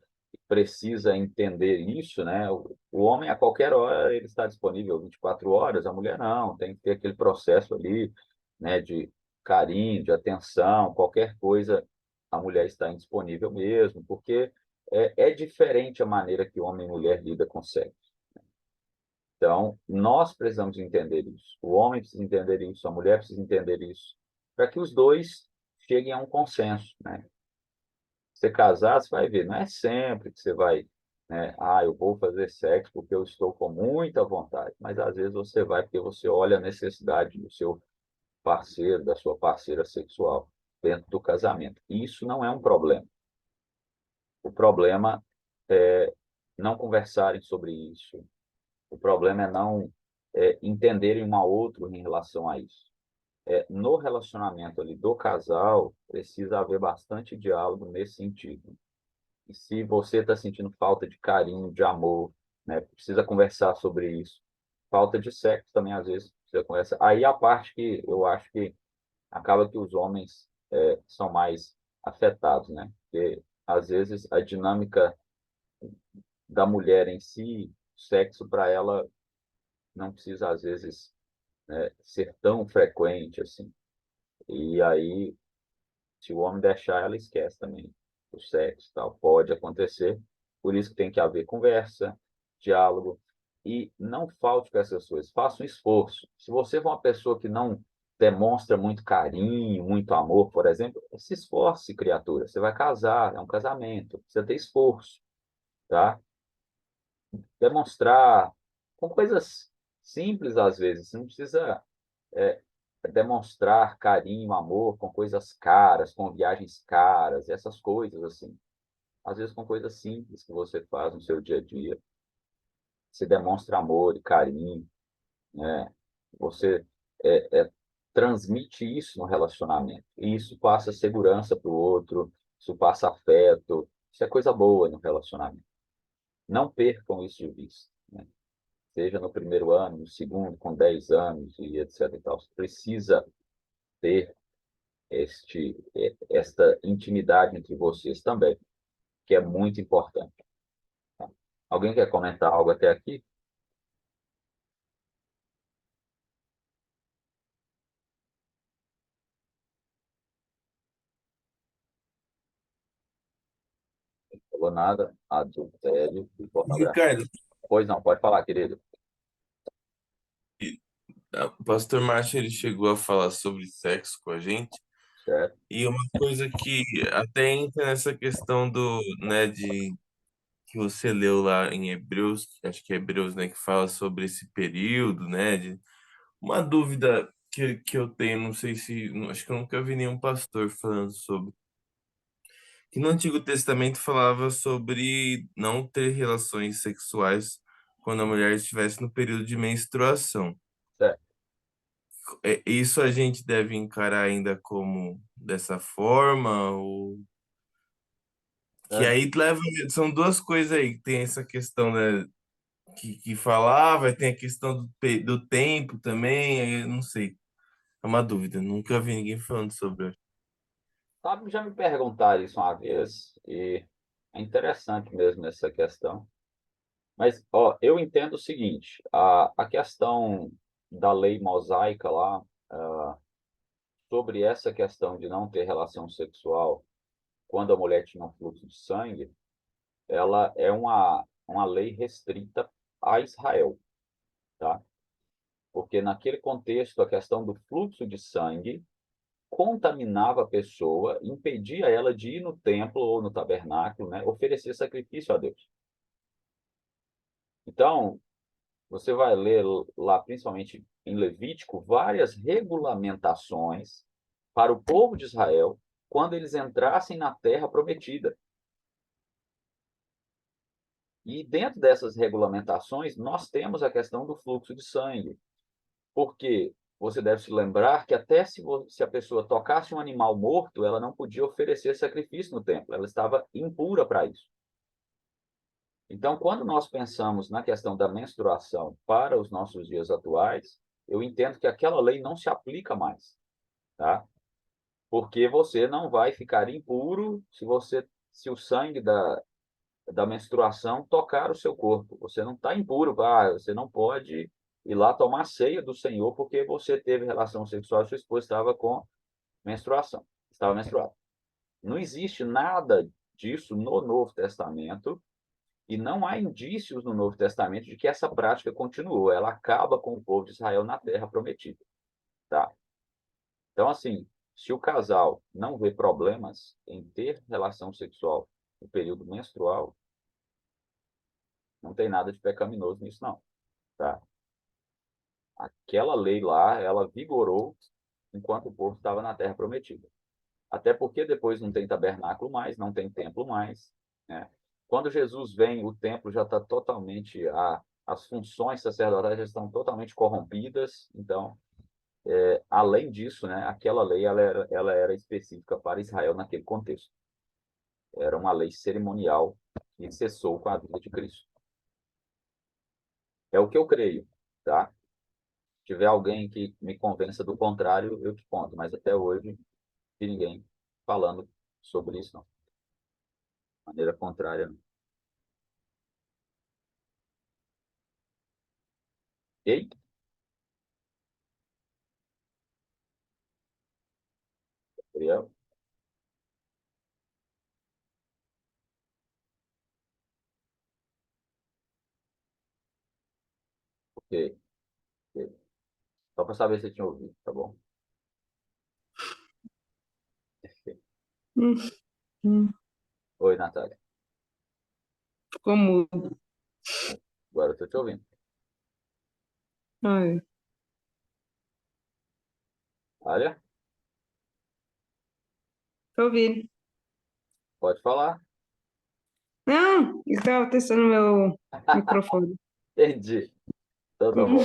precisa entender isso, né? O homem, a qualquer hora, ele está disponível 24 horas, a mulher não, tem que ter aquele processo ali, né, de carinho, de atenção, qualquer coisa, a mulher está indisponível mesmo, porque é diferente a maneira que homem e mulher lida com sexo. Então, nós precisamos entender isso. O homem precisa entender isso, a mulher precisa entender isso, para que os dois cheguem a um consenso, né? Você casar, você vai ver, não é sempre que você vai, né? Ah, eu vou fazer sexo porque eu estou com muita vontade. Mas às vezes você vai porque você olha a necessidade do seu parceiro, da sua parceira sexual dentro do casamento. Isso não é um problema. O problema é não conversarem sobre isso. O problema é não entenderem um ao outro em relação a isso. No relacionamento ali do casal, precisa haver bastante diálogo nesse sentido. E se você está sentindo falta de carinho, de amor, né, precisa conversar sobre isso. Falta de sexo também, às vezes, precisa conversar. Aí a parte que eu acho que acaba que os homens são mais afetados, né? Porque, às vezes, a dinâmica da mulher em si, sexo para ela não precisa, às vezes, ser tão frequente assim. E aí, se o homem deixar, ela esquece também o sexo, tal. Pode acontecer. Por isso que tem que haver conversa, diálogo. E não falte com essas coisas. Faça um esforço. Se você for uma pessoa que não demonstra muito carinho, muito amor, por exemplo, se esforce, criatura. Você vai casar, é um casamento. Precisa ter esforço, tá? Demonstrar com coisas simples, às vezes. Você não precisa é, demonstrar carinho, amor com coisas caras, com viagens caras, essas coisas assim. Às vezes com coisas simples que você faz no seu dia a dia, você demonstra amor e carinho, né? Você é, é, transmite isso no relacionamento. E isso passa segurança para o outro, isso passa afeto, isso é coisa boa no relacionamento. Não percam isso de vista, né? Seja no primeiro ano, no segundo, com 10 anos e etc. E tal. Você precisa ter esta intimidade entre vocês também, que é muito importante. Tá? Alguém quer comentar algo até aqui? Não falou nada? Adultério e pornografia. Ricardo, Pois não, pode falar, querido. o pastor Márcio ele chegou a falar sobre sexo com a gente, Certo? e uma coisa que até entra nessa questão do, né, de que você leu lá em Hebreus, acho que é Hebreus, né, que fala sobre esse período, né, de uma dúvida que eu tenho, não sei se, acho que eu nunca vi nenhum pastor falando sobre, que no Antigo Testamento falava sobre não ter relações sexuais quando a mulher estivesse no período de menstruação. Certo. Isso a gente deve encarar ainda como dessa forma, ou que É, aí leva, são duas coisas aí, tem essa questão, né, que falava, tem a questão do tempo também, aí eu não sei, é uma dúvida, nunca vi ninguém falando sobre. sabe, já me perguntaram isso uma vez, e é interessante mesmo essa questão. Mas, ó, eu entendo o seguinte, a questão da lei mosaica lá, sobre essa questão de não ter relação sexual quando a mulher tinha um fluxo de sangue, ela é uma lei restrita a Israel, tá? Porque naquele contexto, a questão do fluxo de sangue contaminava a pessoa, impedia ela de ir no templo ou no tabernáculo, né, oferecer sacrifício a Deus. Então, você vai ler lá, principalmente em Levítico, várias regulamentações para o povo de Israel quando eles entrassem na terra prometida. E dentro dessas regulamentações, nós temos a questão do fluxo de sangue. Porque você deve se lembrar que até se a pessoa tocasse um animal morto, ela não podia oferecer sacrifício no templo, ela estava impura para isso. Então, quando nós pensamos na questão da menstruação para os nossos dias atuais, eu entendo que aquela lei não se aplica mais, tá? Porque você não vai ficar impuro se o sangue da menstruação tocar o seu corpo. Você não está impuro, você não pode ir lá tomar ceia do Senhor porque você teve relação sexual e sua esposa estava com menstruação, estava menstruada. Não existe nada disso no Novo Testamento e não há indícios no Novo Testamento de que essa prática continuou. Ela acaba com o povo de Israel na terra prometida, tá? Então, assim, se o casal não vê problemas em ter relação sexual no período menstrual, não tem nada de pecaminoso nisso, não, tá? Aquela lei lá, ela vigorou enquanto o povo estava na terra prometida. Até porque depois não tem tabernáculo mais, não tem templo mais, né? Quando Jesus vem, o templo já está totalmente, as funções sacerdotais já estão totalmente corrompidas. Então, além disso, né, aquela lei ela era específica para Israel naquele contexto. Era uma lei cerimonial que cessou com a vida de Cristo. É o que eu creio, tá? Se tiver alguém que me convença do contrário, eu te conto, mas até hoje vi ninguém falando sobre isso, não. De maneira contrária, não. Ok? Gabriel? Ok. Ok. Só para saber se você tinha ouvido, tá bom? Hum, hum, Oi, Natália. ficou mudo. Agora eu estou te ouvindo. Ai, Olha, tô ouvindo. pode falar. Não, eu estava testando meu microfone. Entendi. Então tá bom.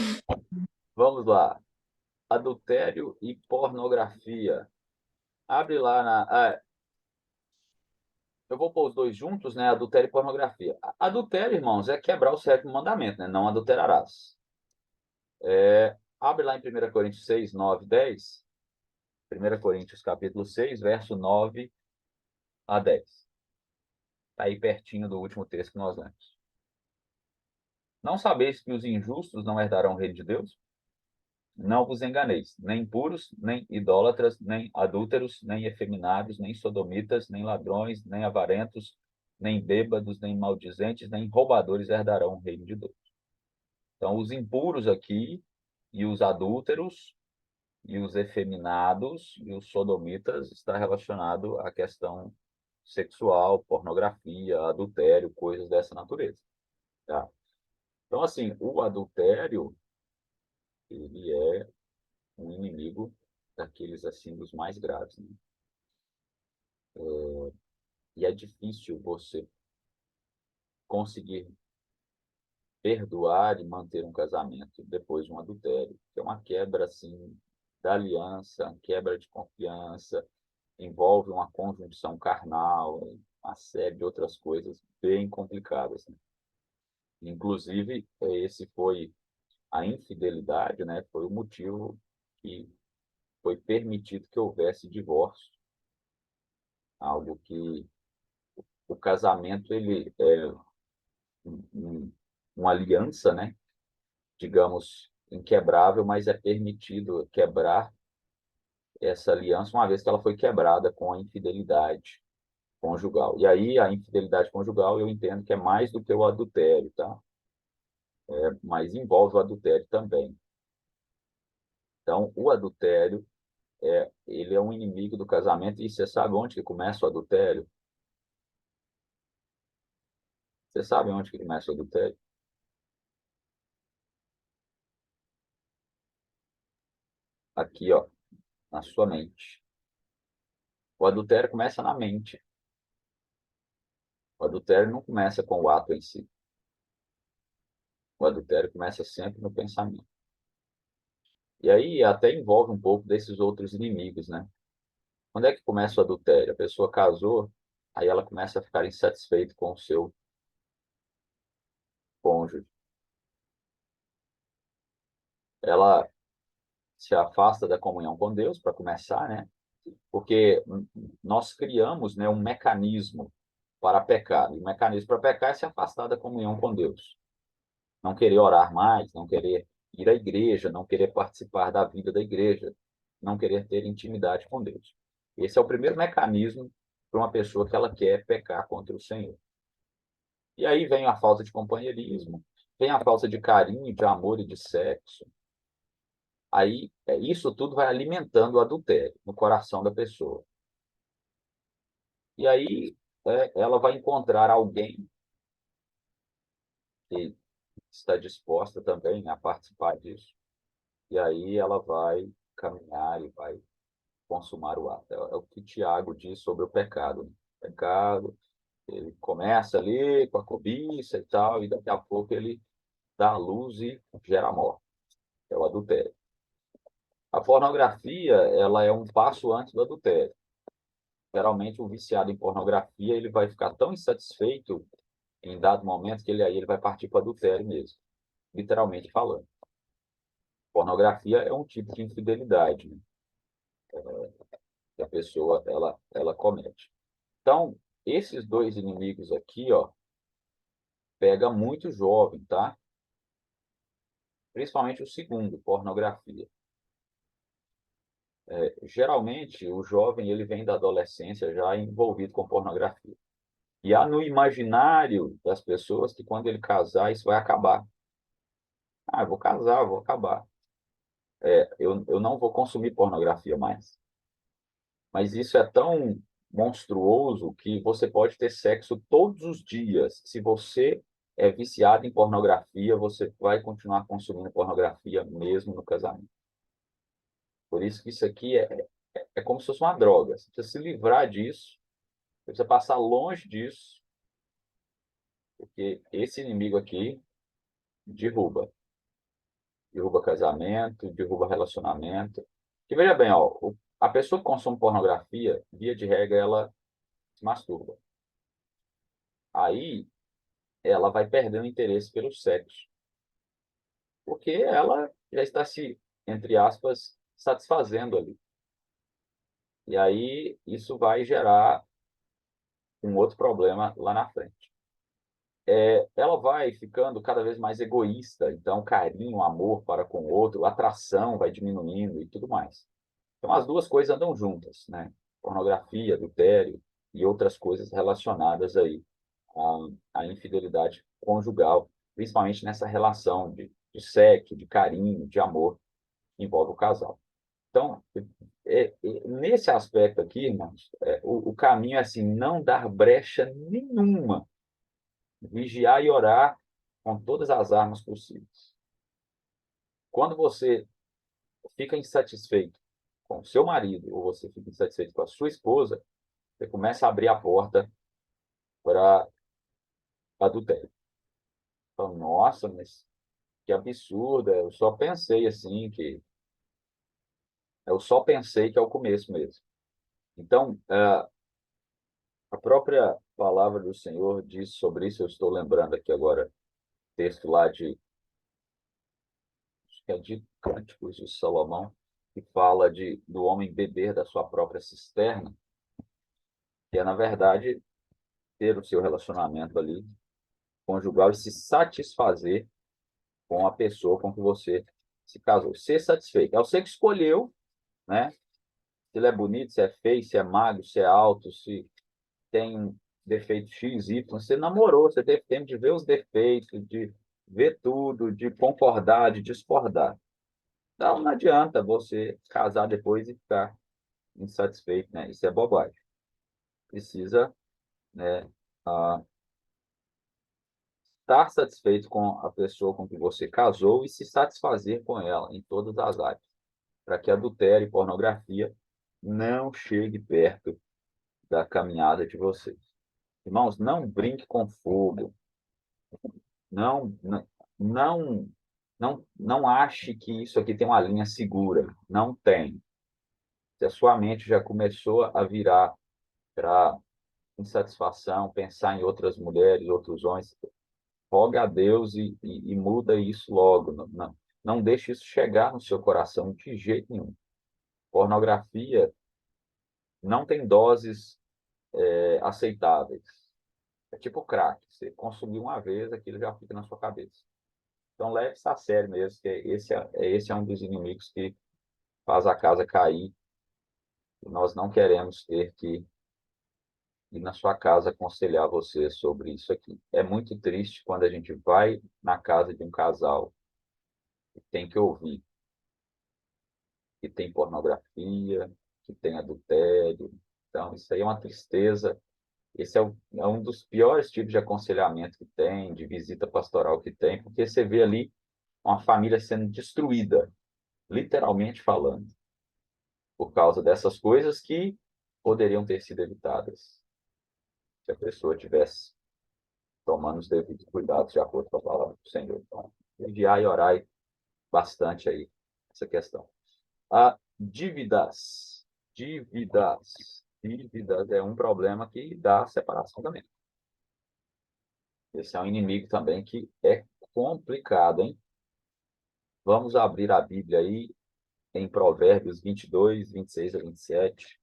Vamos lá. Adultério e pornografia. Abre lá eu vou pôr os dois juntos, né? Adultério e pornografia. Adultério, irmãos, é quebrar o sétimo mandamento, né? Não adulterarás. Abre lá em 1 Coríntios 6, 9, 10. 1 Coríntios capítulo 6, verso 9 a 10. Está aí pertinho do último texto que nós lemos. Não sabeis que os injustos não herdarão o reino de Deus? Não vos enganeis, nem impuros, nem idólatras, nem adúlteros, nem efeminados, nem sodomitas, nem ladrões, nem avarentos, nem bêbados, nem maldizentes, nem roubadores herdarão o reino de Deus. Então, os impuros aqui, e os adúlteros, e os efeminados, e os sodomitas, está relacionado à questão sexual, pornografia, adultério, coisas dessa natureza. Tá? Então, assim, o adultério, ele é um inimigo daqueles assim dos mais graves, né? E é difícil você conseguir perdoar e manter um casamento depois de um adultério, que é uma quebra assim da aliança, quebra de confiança, envolve uma conjunção carnal, uma série de outras coisas bem complicadas, né? Inclusive, esse foi a infidelidade, né? Foi o motivo que foi permitido que houvesse divórcio, algo que o casamento ele é uma aliança, né? Digamos, inquebrável, mas é permitido quebrar essa aliança uma vez que ela foi quebrada com a infidelidade conjugal. E aí a infidelidade conjugal eu entendo que é mais do que o adultério, tá? Mas envolve o adultério também. Então, o adultério ele é um inimigo do casamento e você sabe onde que começa o adultério? Você sabe onde que começa o adultério? Aqui, ó, na sua mente. O adultério começa na mente. O adultério não começa com o ato em si. O adultério começa sempre no pensamento. E aí até envolve um pouco desses outros inimigos, né? Quando é que começa o adultério? A pessoa casou, aí ela começa a ficar insatisfeita com o seu cônjuge. Ela se afasta da comunhão com Deus, para começar, né? Porque nós criamos, né, um mecanismo para pecar. E o mecanismo para pecar é se afastar da comunhão com Deus. Não querer orar mais, não querer ir à igreja, não querer participar da vida da igreja, não querer ter intimidade com Deus. Esse é o primeiro mecanismo para uma pessoa que ela quer pecar contra o Senhor. E aí vem a falta de companheirismo, vem a falta de carinho, de amor e de sexo. Aí isso tudo vai alimentando o adultério no coração da pessoa. E aí ela vai encontrar alguém que está disposta também a participar disso. E aí ela vai caminhar e vai consumar o ato. É o que Tiago diz sobre o pecado, né? O pecado, ele começa ali com a cobiça e tal, e daqui a pouco ele dá a luz e gera a morte. É o adultério. A pornografia, ela é um passo antes do adultério. Geralmente, o viciado em pornografia, ele vai ficar tão insatisfeito em dado momento que ele vai partir para o adultério mesmo, literalmente falando. Pornografia é um tipo de infidelidade, né? que a pessoa ela comete. Então, esses dois inimigos aqui, ó, pega muito jovem, tá? Principalmente o segundo, pornografia. Geralmente, o jovem ele vem da adolescência já envolvido com pornografia. E há no imaginário das pessoas que quando ele casar, isso vai acabar. Ah, eu vou casar, eu vou acabar. Eu não vou consumir pornografia mais. Mas isso é tão monstruoso que você pode ter sexo todos os dias. Se você é viciado em pornografia, você vai continuar consumindo pornografia mesmo no casamento. Por isso que isso aqui é como se fosse uma droga. Você precisa se livrar disso, você precisa passar longe disso, porque esse inimigo aqui derruba. Derruba casamento, derruba relacionamento. Que veja bem, ó, a pessoa que consome pornografia, via de regra, ela se masturba. Aí ela vai perdendo interesse pelo sexo, porque ela já está se, entre aspas, satisfazendo ali. E aí isso vai gerar um outro problema lá na frente. Ela vai ficando cada vez mais egoísta, então carinho, amor para com o outro, atração vai diminuindo e tudo mais. Então as duas coisas andam juntas, né? Pornografia, adultério e outras coisas relacionadas aí à infidelidade conjugal, principalmente nessa relação de sexo, de carinho, de amor que envolve o casal. Então, nesse aspecto aqui, irmãos, o caminho é assim, não dar brecha nenhuma, vigiar e orar com todas as armas possíveis. Quando você fica insatisfeito com o seu marido ou você fica insatisfeito com a sua esposa, você começa a abrir a porta para adultério. Fala, nossa, mas que absurdo, eu só pensei que é o começo mesmo. Então, a própria palavra do Senhor diz sobre isso, eu estou lembrando aqui agora, texto lá acho que é de Cânticos de Salomão, que fala do homem beber da sua própria cisterna, que é, na verdade, ter o seu relacionamento ali conjugal e se satisfazer com a pessoa com que você se casou. Ser satisfeito. É você que escolheu, né? Se ele é bonito, se é feio, se é magro, se é alto, se tem um defeito X, Y. Você namorou, você teve tempo de ver os defeitos, de ver tudo, de concordar, de discordar. Então, não adianta você casar depois e ficar insatisfeito, né? Isso é bobagem. Precisa, né, estar satisfeito com a pessoa com que você casou e se satisfazer com ela em todas as áreas, para que adultério e pornografia não chegue perto da caminhada de vocês. Irmãos, não brinque com fogo. Não, não, não, não ache que isso aqui tem uma linha segura. Não tem. Se a sua mente já começou a virar para insatisfação, pensar em outras mulheres, outros homens, roga a Deus e muda isso logo. Não deixe isso chegar no seu coração de jeito nenhum. Pornografia não tem doses aceitáveis. É tipo crack. Você consumiu uma vez, aquilo já fica na sua cabeça. Então leve isso a sério mesmo, que esse é um dos inimigos que faz a casa cair. E nós não queremos ter que ir na sua casa aconselhar você sobre isso aqui. É muito triste quando a gente vai na casa de um casal e tem que ouvir que tem pornografia, que tem adultério. Então, isso aí é uma tristeza. Esse é um dos piores tipos de aconselhamento que tem, de visita pastoral que tem, porque você vê ali uma família sendo destruída, literalmente falando, por causa dessas coisas que poderiam ter sido evitadas se a pessoa tivesse tomando os devidos cuidados de acordo com a palavra do Senhor. Então, vigiar e orar bastante aí essa questão. Dívidas. Dívidas é um problema que dá separação também. Esse é um inimigo também que é complicado, hein? Vamos abrir a Bíblia aí em Provérbios 22, 26 a 27.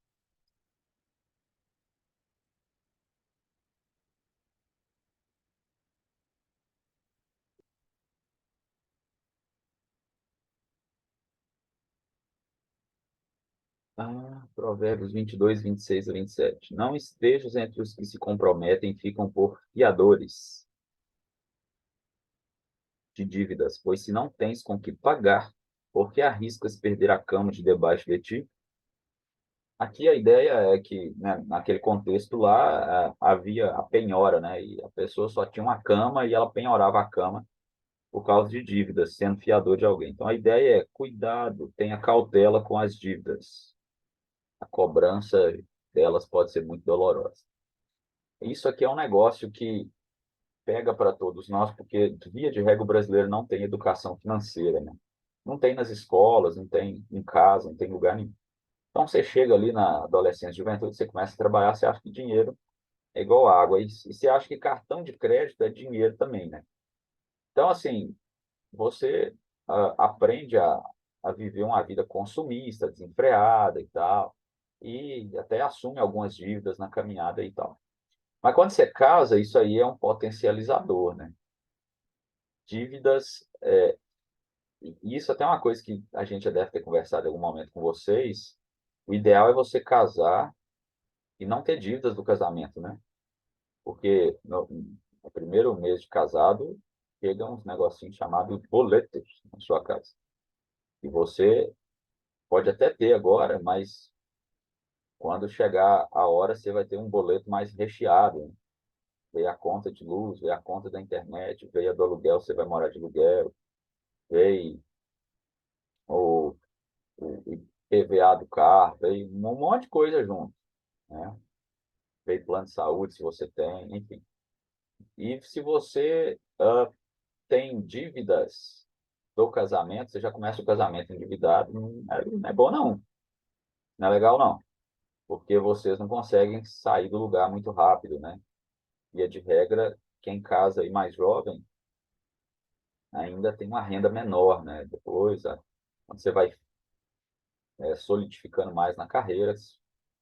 Provérbios 22, 26 a 27. Não estejas entre os que se comprometem e ficam por fiadores de dívidas, pois se não tens com que pagar, por que arriscas perder a cama de debaixo de ti? Aqui a ideia é que, né, naquele contexto lá, havia a penhora, né? E a pessoa só tinha uma cama e ela penhorava a cama por causa de dívidas, sendo fiador de alguém. Então a ideia é cuidado, tenha cautela com as dívidas. A cobrança delas pode ser muito dolorosa. Isso aqui é um negócio que pega para todos nós, porque, via de regra, o brasileiro não tem educação financeira, né? Não tem nas escolas, não tem em casa, não tem em lugar nenhum. Então, você chega ali na adolescência, juventude, você começa a trabalhar, você acha que dinheiro é igual água, e você acha que cartão de crédito é dinheiro também, né? Então, assim, você aprende a viver uma vida consumista, desenfreada e tal, e até assume algumas dívidas na caminhada e tal. Mas quando você casa, isso aí é um potencializador, né? Dívidas, e isso até é uma coisa que a gente já deve ter conversado em algum momento com vocês. O ideal é você casar e não ter dívidas do casamento, né? Porque no primeiro mês de casado, chega uns negocinhos chamados boletos na sua casa. E você pode até ter agora, mas quando chegar a hora, você vai ter um boleto mais recheado, né? Veio a conta de luz, veio a conta da internet, veio a do aluguel, você vai morar de aluguel, veio o, o IPVA do carro, veio um monte de coisa junto, né? Veio plano de saúde, se você tem, enfim. E se você tem dívidas do casamento, você já começa o casamento endividado, não é bom não, não é legal não, porque vocês não conseguem sair do lugar muito rápido, né? Via de regra, quem casa aí mais jovem ainda tem uma renda menor, né? Depois, quando você vai solidificando mais na carreira,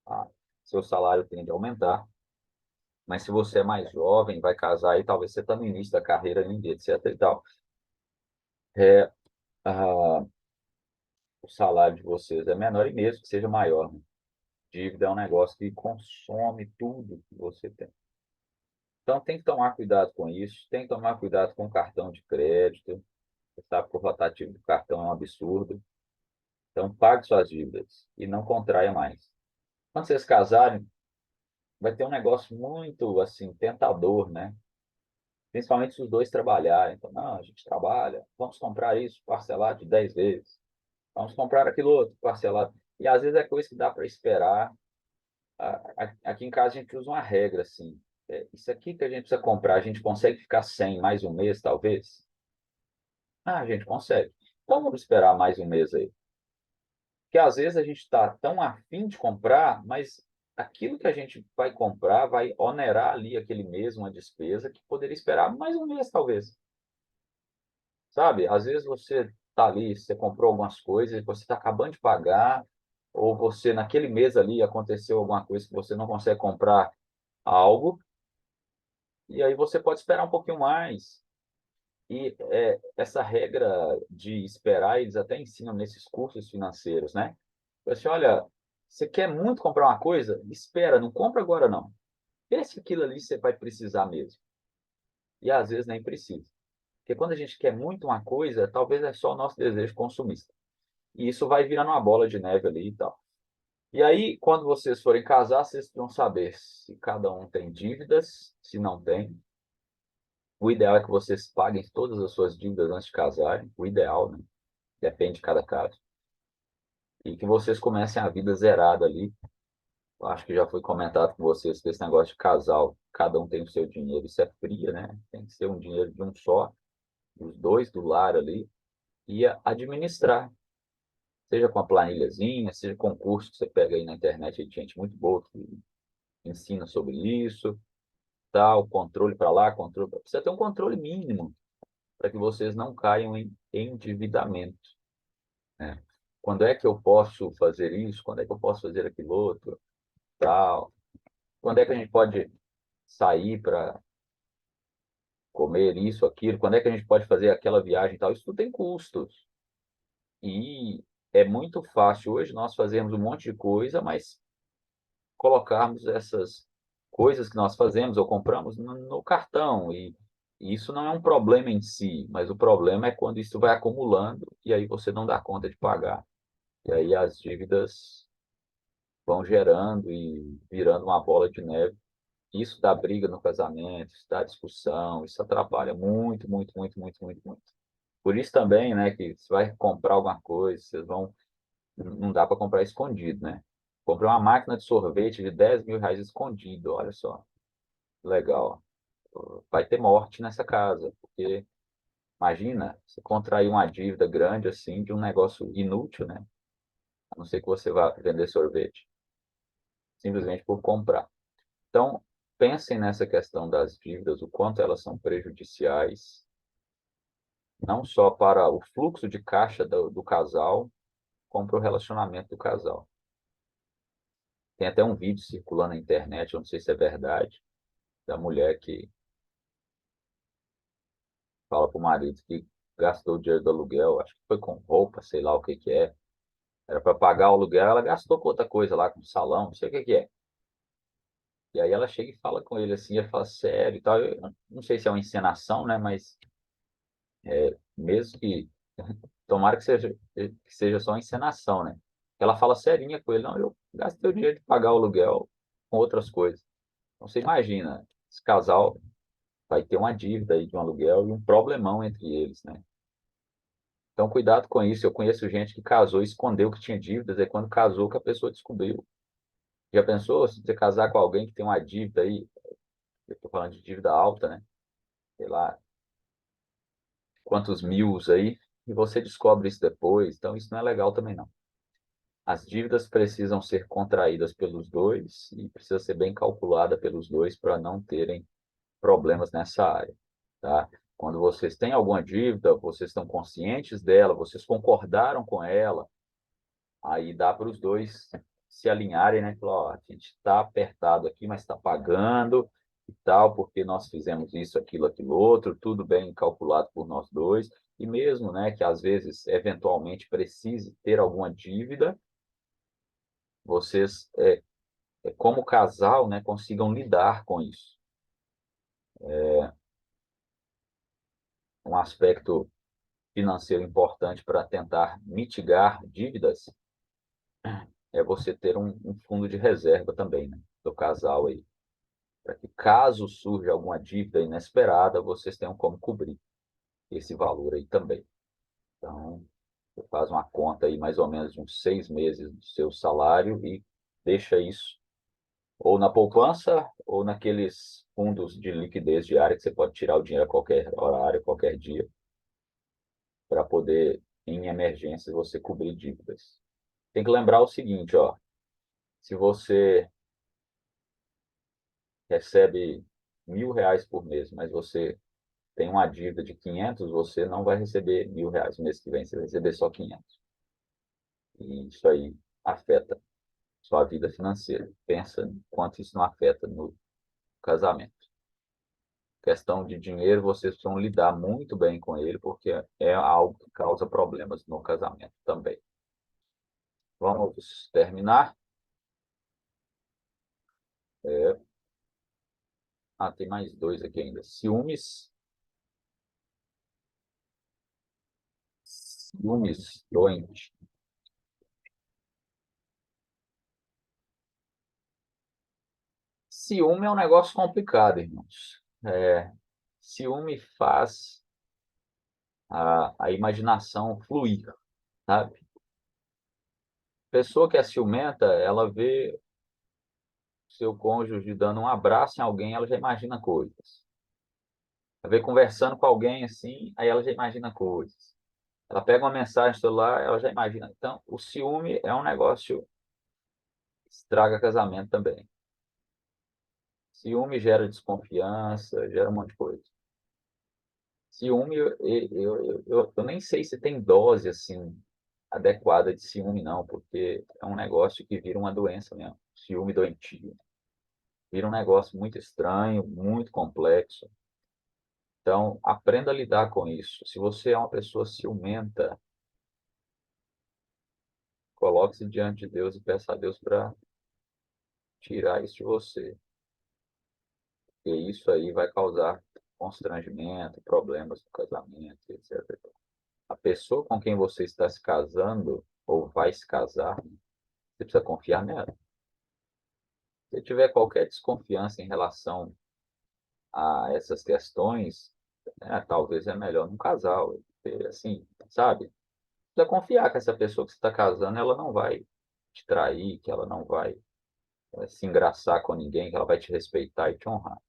a- seu salário tende a aumentar. Mas se você é mais jovem, vai casar aí, talvez você está no início da carreira ainda, etc. e tal. É, a- o salário de vocês é menor e mesmo que seja maior, né? Dívida é um negócio que consome tudo que você tem. Então tem que tomar cuidado com isso, tem que tomar cuidado com o cartão de crédito. Você sabe que o rotativo do cartão é um absurdo. Então pague suas dívidas e não contraia mais. Quando vocês casarem, vai ter um negócio muito assim tentador, né? Principalmente se os dois trabalharem. Então, não, a gente trabalha, vamos comprar isso parcelado de 10 vezes. Vamos comprar aquilo outro parcelado. E às vezes é coisa que dá para esperar. Aqui em casa a gente usa uma regra assim. Isso aqui que a gente precisa comprar, a gente consegue ficar sem mais um mês, talvez? A gente consegue. Então vamos esperar mais um mês aí. Porque às vezes a gente está tão afim de comprar, mas aquilo que a gente vai comprar vai onerar ali aquele mês uma despesa que poderia esperar mais um mês, talvez. Sabe? Às vezes você está ali, você comprou algumas coisas, você está acabando de pagar, ou você, naquele mês ali, aconteceu alguma coisa que você não consegue comprar algo, e aí você pode esperar um pouquinho mais. E essa regra de esperar, eles até ensinam nesses cursos financeiros, né? Assim, olha, você quer muito comprar uma coisa? Espera, não compra agora não. Vê se aquilo ali você vai precisar mesmo. E às vezes nem precisa. Porque quando a gente quer muito uma coisa, talvez é só o nosso desejo consumista. E isso vai virando uma bola de neve ali e tal. E aí, quando vocês forem casar, vocês vão saber se cada um tem dívidas, se não tem. O ideal é que vocês paguem todas as suas dívidas antes de casarem. O ideal, né? Depende de cada caso. E que vocês comecem a vida zerada ali. Eu acho que já foi comentado com vocês que esse negócio de casal, cada um tem o seu dinheiro. Isso é fria, né? Tem que ser um dinheiro de um só, os dois do lar ali, e administrar. Seja com a planilhazinha, seja com curso que você pega aí na internet, de gente muito boa que ensina sobre isso, tal, controle para lá, controle para... Precisa ter um controle mínimo para que vocês não caiam em endividamento, né? Quando é que eu posso fazer isso? Quando é que eu posso fazer aquilo outro? Tal. Quando é que a gente pode sair para comer isso, aquilo? Quando é que a gente pode fazer aquela viagem e tal? Isso tudo tem custos. E é muito fácil hoje nós fazermos um monte de coisa, mas colocarmos essas coisas que nós fazemos ou compramos no cartão. E isso não é um problema em si, mas o problema é quando isso vai acumulando e aí você não dá conta de pagar. E aí as dívidas vão gerando e virando uma bola de neve. Isso dá briga no casamento, isso dá discussão, isso atrapalha muito, muito, muito, muito, muito, muito. Por isso também, né, que você vai comprar alguma coisa, vocês vão, não dá para comprar escondido, né? Comprei uma máquina de sorvete de R$ 10.000 escondido, olha só, legal. Vai ter morte nessa casa, porque imagina, você contrair uma dívida grande assim de um negócio inútil, né? A não ser que você vá vender sorvete, simplesmente por comprar. Então, pensem nessa questão das dívidas, o quanto elas são prejudiciais, não só para o fluxo de caixa do casal, como para o relacionamento do casal. Tem até um vídeo circulando na internet, eu não sei se é verdade, da mulher que fala para o marido que gastou o dinheiro do aluguel, acho que foi com roupa, sei lá o que que é. Era para pagar o aluguel, ela gastou com outra coisa lá, com salão, não sei o que que é. E aí ela chega e fala com ele assim, ele fala sério e tal. Eu não sei se é uma encenação, né? Mas mesmo que tomara que seja só uma encenação, né? Ela fala serinha com ele, não, eu gastei o dinheiro de pagar o aluguel com outras coisas. Então você imagina, esse casal vai ter uma dívida aí de um aluguel e um problemão entre eles, né? Então cuidado com isso. Eu conheço gente que casou e escondeu que tinha dívidas, aí quando casou que a pessoa descobriu. Já pensou se você casar com alguém que tem uma dívida aí? Eu estou falando de dívida alta, né? Sei lá, quantos mil aí, e você descobre isso depois. Então, isso não é legal também, não. As dívidas precisam ser contraídas pelos dois e precisa ser bem calculada pelos dois para não terem problemas nessa área, tá? Quando vocês têm alguma dívida, vocês estão conscientes dela, vocês concordaram com ela, aí dá para os dois se alinharem, né? Falar, ó, a gente está apertado aqui, mas está pagando e tal, porque nós fizemos isso, aquilo, aquilo outro, tudo bem calculado por nós dois. E mesmo, né, que às vezes, eventualmente, precise ter alguma dívida, vocês, como casal, né, consigam lidar com isso. Um aspecto financeiro importante para tentar mitigar dívidas é você ter um fundo de reserva também, né, do casal aí, para que caso surja alguma dívida inesperada, vocês tenham como cobrir esse valor aí também. Então, você faz uma conta aí mais ou menos de uns 6 meses do seu salário e deixa isso ou na poupança ou naqueles fundos de liquidez diária que você pode tirar o dinheiro a qualquer horário, qualquer dia, para poder, em emergências, você cobrir dívidas. Tem que lembrar o seguinte, ó, se você recebe R$ 1.000 por mês, mas você tem uma dívida de 500, você não vai receber R$ 1.000 no mês que vem, você vai receber só 500. E isso aí afeta sua vida financeira. Pensa em quanto isso não afeta no casamento. Questão de dinheiro, vocês precisam lidar muito bem com ele, porque é algo que causa problemas no casamento também. Vamos terminar. É, tem mais dois aqui ainda. Ciúmes doente. Ciúme é um negócio complicado, irmãos. Ciúme faz a imaginação fluir, sabe? Pessoa que é ciumenta, ela vê seu cônjuge dando um abraço em alguém, ela já imagina coisas. Ela vê conversando com alguém assim, aí ela já imagina coisas. Ela pega uma mensagem no celular, ela já imagina. Então, o ciúme é um negócio que estraga casamento também. Ciúme gera desconfiança, gera um monte de coisa. Ciúme, eu nem sei se tem dose assim adequada de ciúme, não, porque é um negócio que vira uma doença mesmo. Ciúme doentio. Vira um negócio muito estranho, muito complexo. Então, aprenda a lidar com isso. Se você é uma pessoa ciumenta, coloque-se diante de Deus e peça a Deus para tirar isso de você. Porque isso aí vai causar constrangimento, problemas no casamento, etc. A pessoa com quem você está se casando, ou vai se casar, você precisa confiar nela. Se tiver qualquer desconfiança em relação a essas questões, talvez é melhor não casar. Porque, assim, sabe? Precisa confiar que essa pessoa que você está casando, ela não vai te trair, que ela não vai se engraçar com ninguém, que ela vai te respeitar e te honrar.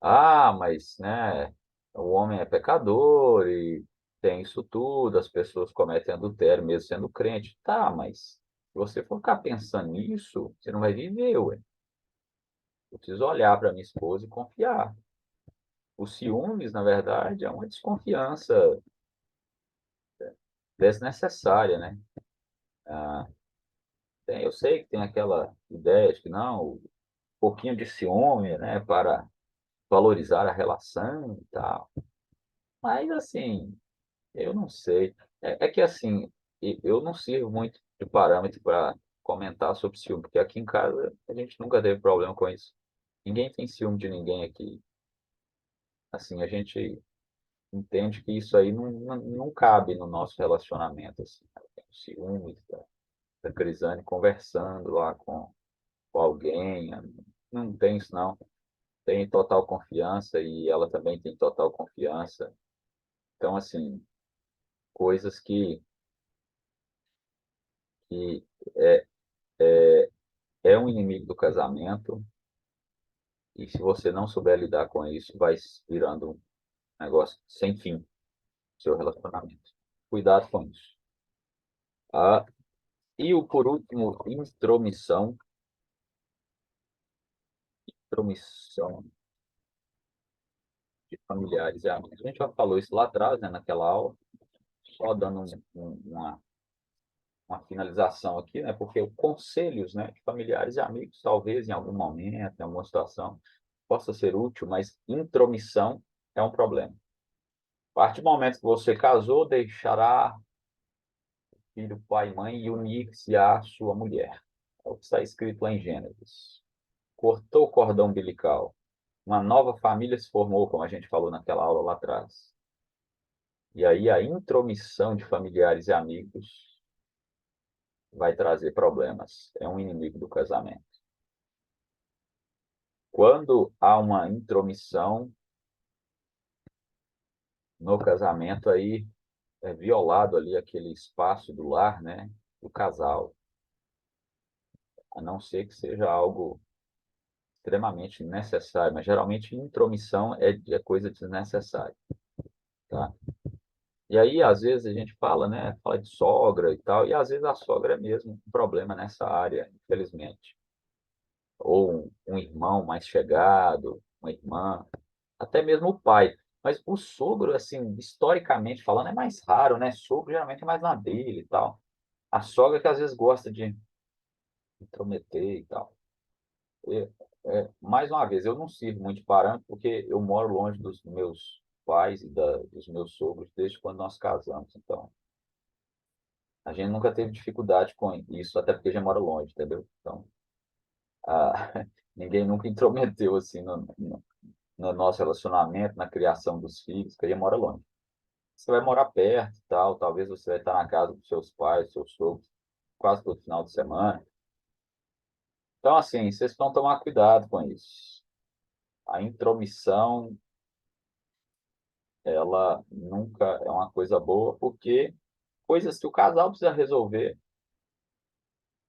Ah, mas, né, o homem é pecador e tem isso tudo, as pessoas cometem adultério mesmo sendo crente. Tá, mas se você for ficar pensando nisso, você não vai viver, ué. Eu preciso olhar para minha esposa e confiar. Os ciúmes, na verdade, é uma desconfiança desnecessária, né? Ah, eu sei que tem aquela ideia de que não, um pouquinho de ciúme, né, para valorizar a relação e tal. Mas, assim, eu não sei. É que, assim, eu não sirvo muito de parâmetro para comentar sobre ciúme, porque aqui em casa a gente nunca teve problema com isso. Ninguém tem ciúme de ninguém aqui. Assim, a gente entende que isso aí não cabe no nosso relacionamento, assim. Tem ciúmes da Crisane conversando lá com alguém. Não tem isso, não. Tem total confiança e ela também tem total confiança. Então, assim, coisas que é, é um inimigo do casamento e se você não souber lidar com isso, vai virando um negócio sem fim, no seu relacionamento. Cuidado com isso. Ah, por último, intromissão de familiares e amigos. A gente já falou isso lá atrás, né, naquela aula, só dando uma finalização aqui, né, porque conselhos, né, de familiares e amigos, talvez em algum momento, em alguma situação, possa ser útil, mas intromissão é um problema. A partir do momento que você casou, deixará filho, pai e mãe e unir-se à sua mulher. É o que está escrito lá em Gênesis. Cortou o cordão umbilical. Uma nova família se formou, como a gente falou naquela aula lá atrás. E aí a intromissão de familiares e amigos vai trazer problemas. É um inimigo do casamento. Quando há uma intromissão no casamento, aí é violado ali aquele espaço do lar, né, do casal. A não ser que seja algo extremamente necessário, mas geralmente intromissão é coisa desnecessária, tá? E aí, às vezes, a gente fala, né, fala de sogra e tal, e às vezes a sogra é mesmo um problema nessa área, infelizmente. Ou um irmão mais chegado, uma irmã, até mesmo o pai. Mas o sogro, assim, historicamente falando, é mais raro, né? Sogro geralmente é mais na dele e tal. A sogra que às vezes gosta de intrometer e tal. E, mais uma vez, eu não sirvo muito de parâmetro porque eu moro longe dos meus pais e dos meus sogros desde quando nós casamos. Então, a gente nunca teve dificuldade com isso, até porque já mora longe, entendeu? Então, ah, ninguém nunca intrometeu assim no nosso relacionamento, na criação dos filhos, porque a gente mora longe. Você vai morar perto e tal, talvez você vai estar na casa dos seus pais, seus sogros, quase todo final de semana. Então, assim, vocês precisam tomar cuidado com isso. A intromissão, ela nunca é uma coisa boa, porque coisas que o casal precisa resolver.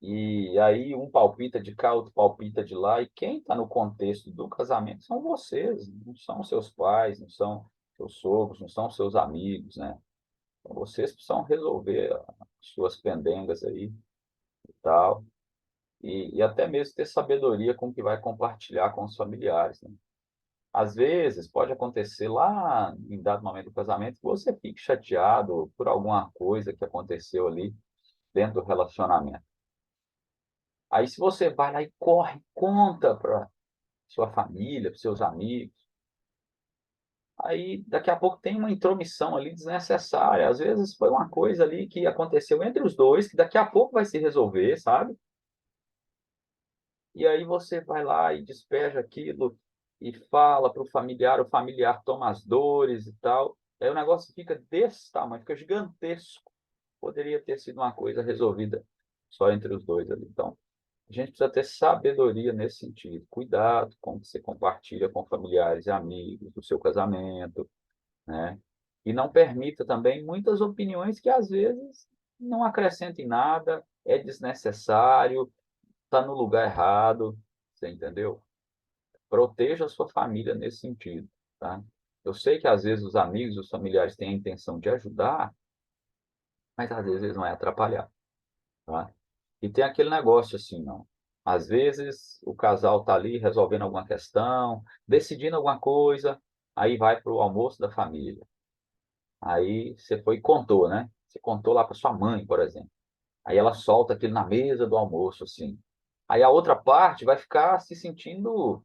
E aí um palpita de cá, outro palpita de lá, e quem está no contexto do casamento são vocês, não são seus pais, não são seus sogros, não são seus amigos, né? Então, vocês precisam resolver as suas pendengas aí e tal, e até mesmo ter sabedoria com o que vai compartilhar com os familiares, né? Às vezes pode acontecer lá em dado momento do casamento que você fique chateado por alguma coisa que aconteceu ali dentro do relacionamento. Aí se você vai lá e corre, conta para sua família, para seus amigos, Aí, daqui a pouco, tem uma intromissão ali desnecessária. Às vezes, foi uma coisa ali que aconteceu entre os dois, que daqui a pouco vai se resolver, sabe? E aí você vai lá e despeja aquilo e fala para o familiar toma as dores e tal. Aí o negócio fica desse tamanho, fica gigantesco. Poderia ter sido uma coisa resolvida só entre os dois ali. Então, a gente precisa ter sabedoria nesse sentido. Cuidado com o que você compartilha com familiares e amigos do seu casamento, né? E não permita também muitas opiniões que às vezes não acrescentem nada, é desnecessário, está no lugar errado, você entendeu? Proteja a sua família nesse sentido, tá? Eu sei que às vezes os amigos, os familiares têm a intenção de ajudar, mas às vezes eles vão atrapalhar, tá? E tem aquele negócio assim, não. Às vezes o casal está ali resolvendo alguma questão, decidindo alguma coisa, aí vai para o almoço da família. Aí você foi e contou, né? Você contou lá para sua mãe, por exemplo. Aí ela solta aquilo na mesa do almoço, assim. Aí a outra parte vai ficar se sentindo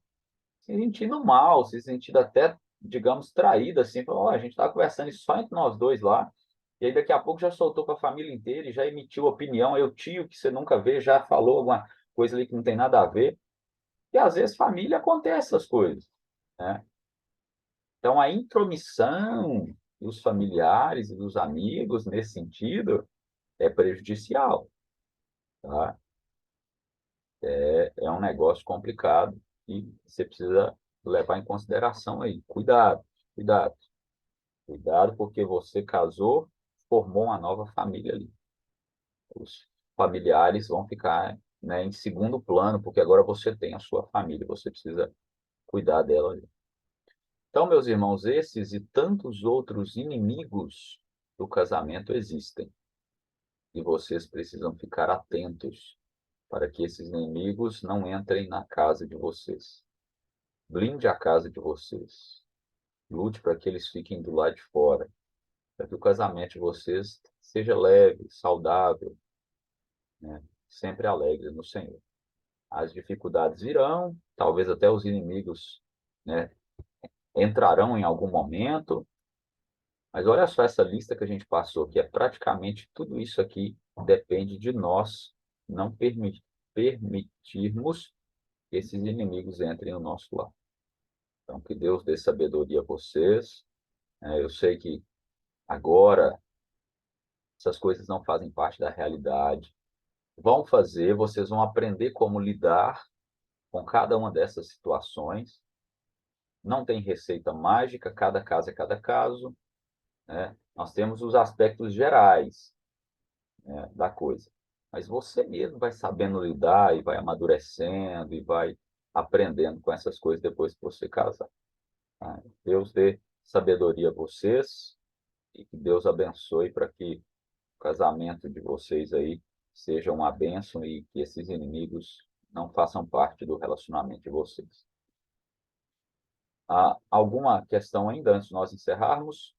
mal, se sentindo até, digamos, traída, assim. Falou, "Ó, a gente estava conversando isso só entre nós dois lá. E aí daqui a pouco já soltou para a família inteira e já emitiu opinião. Aí o tio que você nunca vê já falou alguma coisa ali que não tem nada a ver. E às vezes família acontece essas coisas, né? Então a intromissão dos familiares e dos amigos nesse sentido é prejudicial, tá? É um negócio complicado e você precisa levar em consideração aí. Cuidado, cuidado, cuidado, porque você casou, formou uma nova família ali. Os familiares vão ficar, né, em segundo plano, porque agora você tem a sua família, você precisa cuidar dela ali. Então, meus irmãos, esses e tantos outros inimigos do casamento existem. E vocês precisam ficar atentos para que esses inimigos não entrem na casa de vocês. Blinde a casa de vocês. Lute para que eles fiquem do lado de fora, para que o casamento de vocês seja leve, saudável, né? Sempre alegre no Senhor. As dificuldades virão, talvez até os inimigos, né, entrarão em algum momento, mas olha só essa lista que a gente passou, que é praticamente tudo isso aqui depende de nós não permitirmos que esses inimigos entrem no nosso lar. Então, que Deus dê sabedoria a vocês. Eu sei que agora essas coisas não fazem parte da realidade. Vão fazer, vocês vão aprender como lidar com cada uma dessas situações. Não tem receita mágica, cada caso é cada caso, né? Nós temos os aspectos gerais, né, da coisa. Mas você mesmo vai sabendo lidar e vai amadurecendo e vai aprendendo com essas coisas depois que você casar, tá? Deus dê sabedoria a vocês e que Deus abençoe para que o casamento de vocês aí seja uma bênção e que esses inimigos não façam parte do relacionamento de vocês. Alguma questão ainda antes de nós encerrarmos?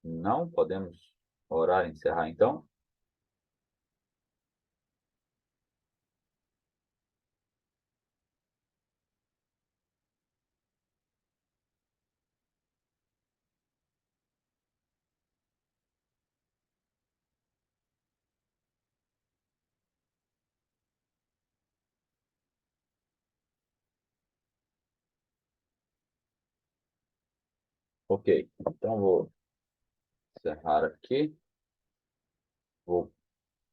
Não? Podemos orar e encerrar então? Ok, então vou encerrar aqui. Vou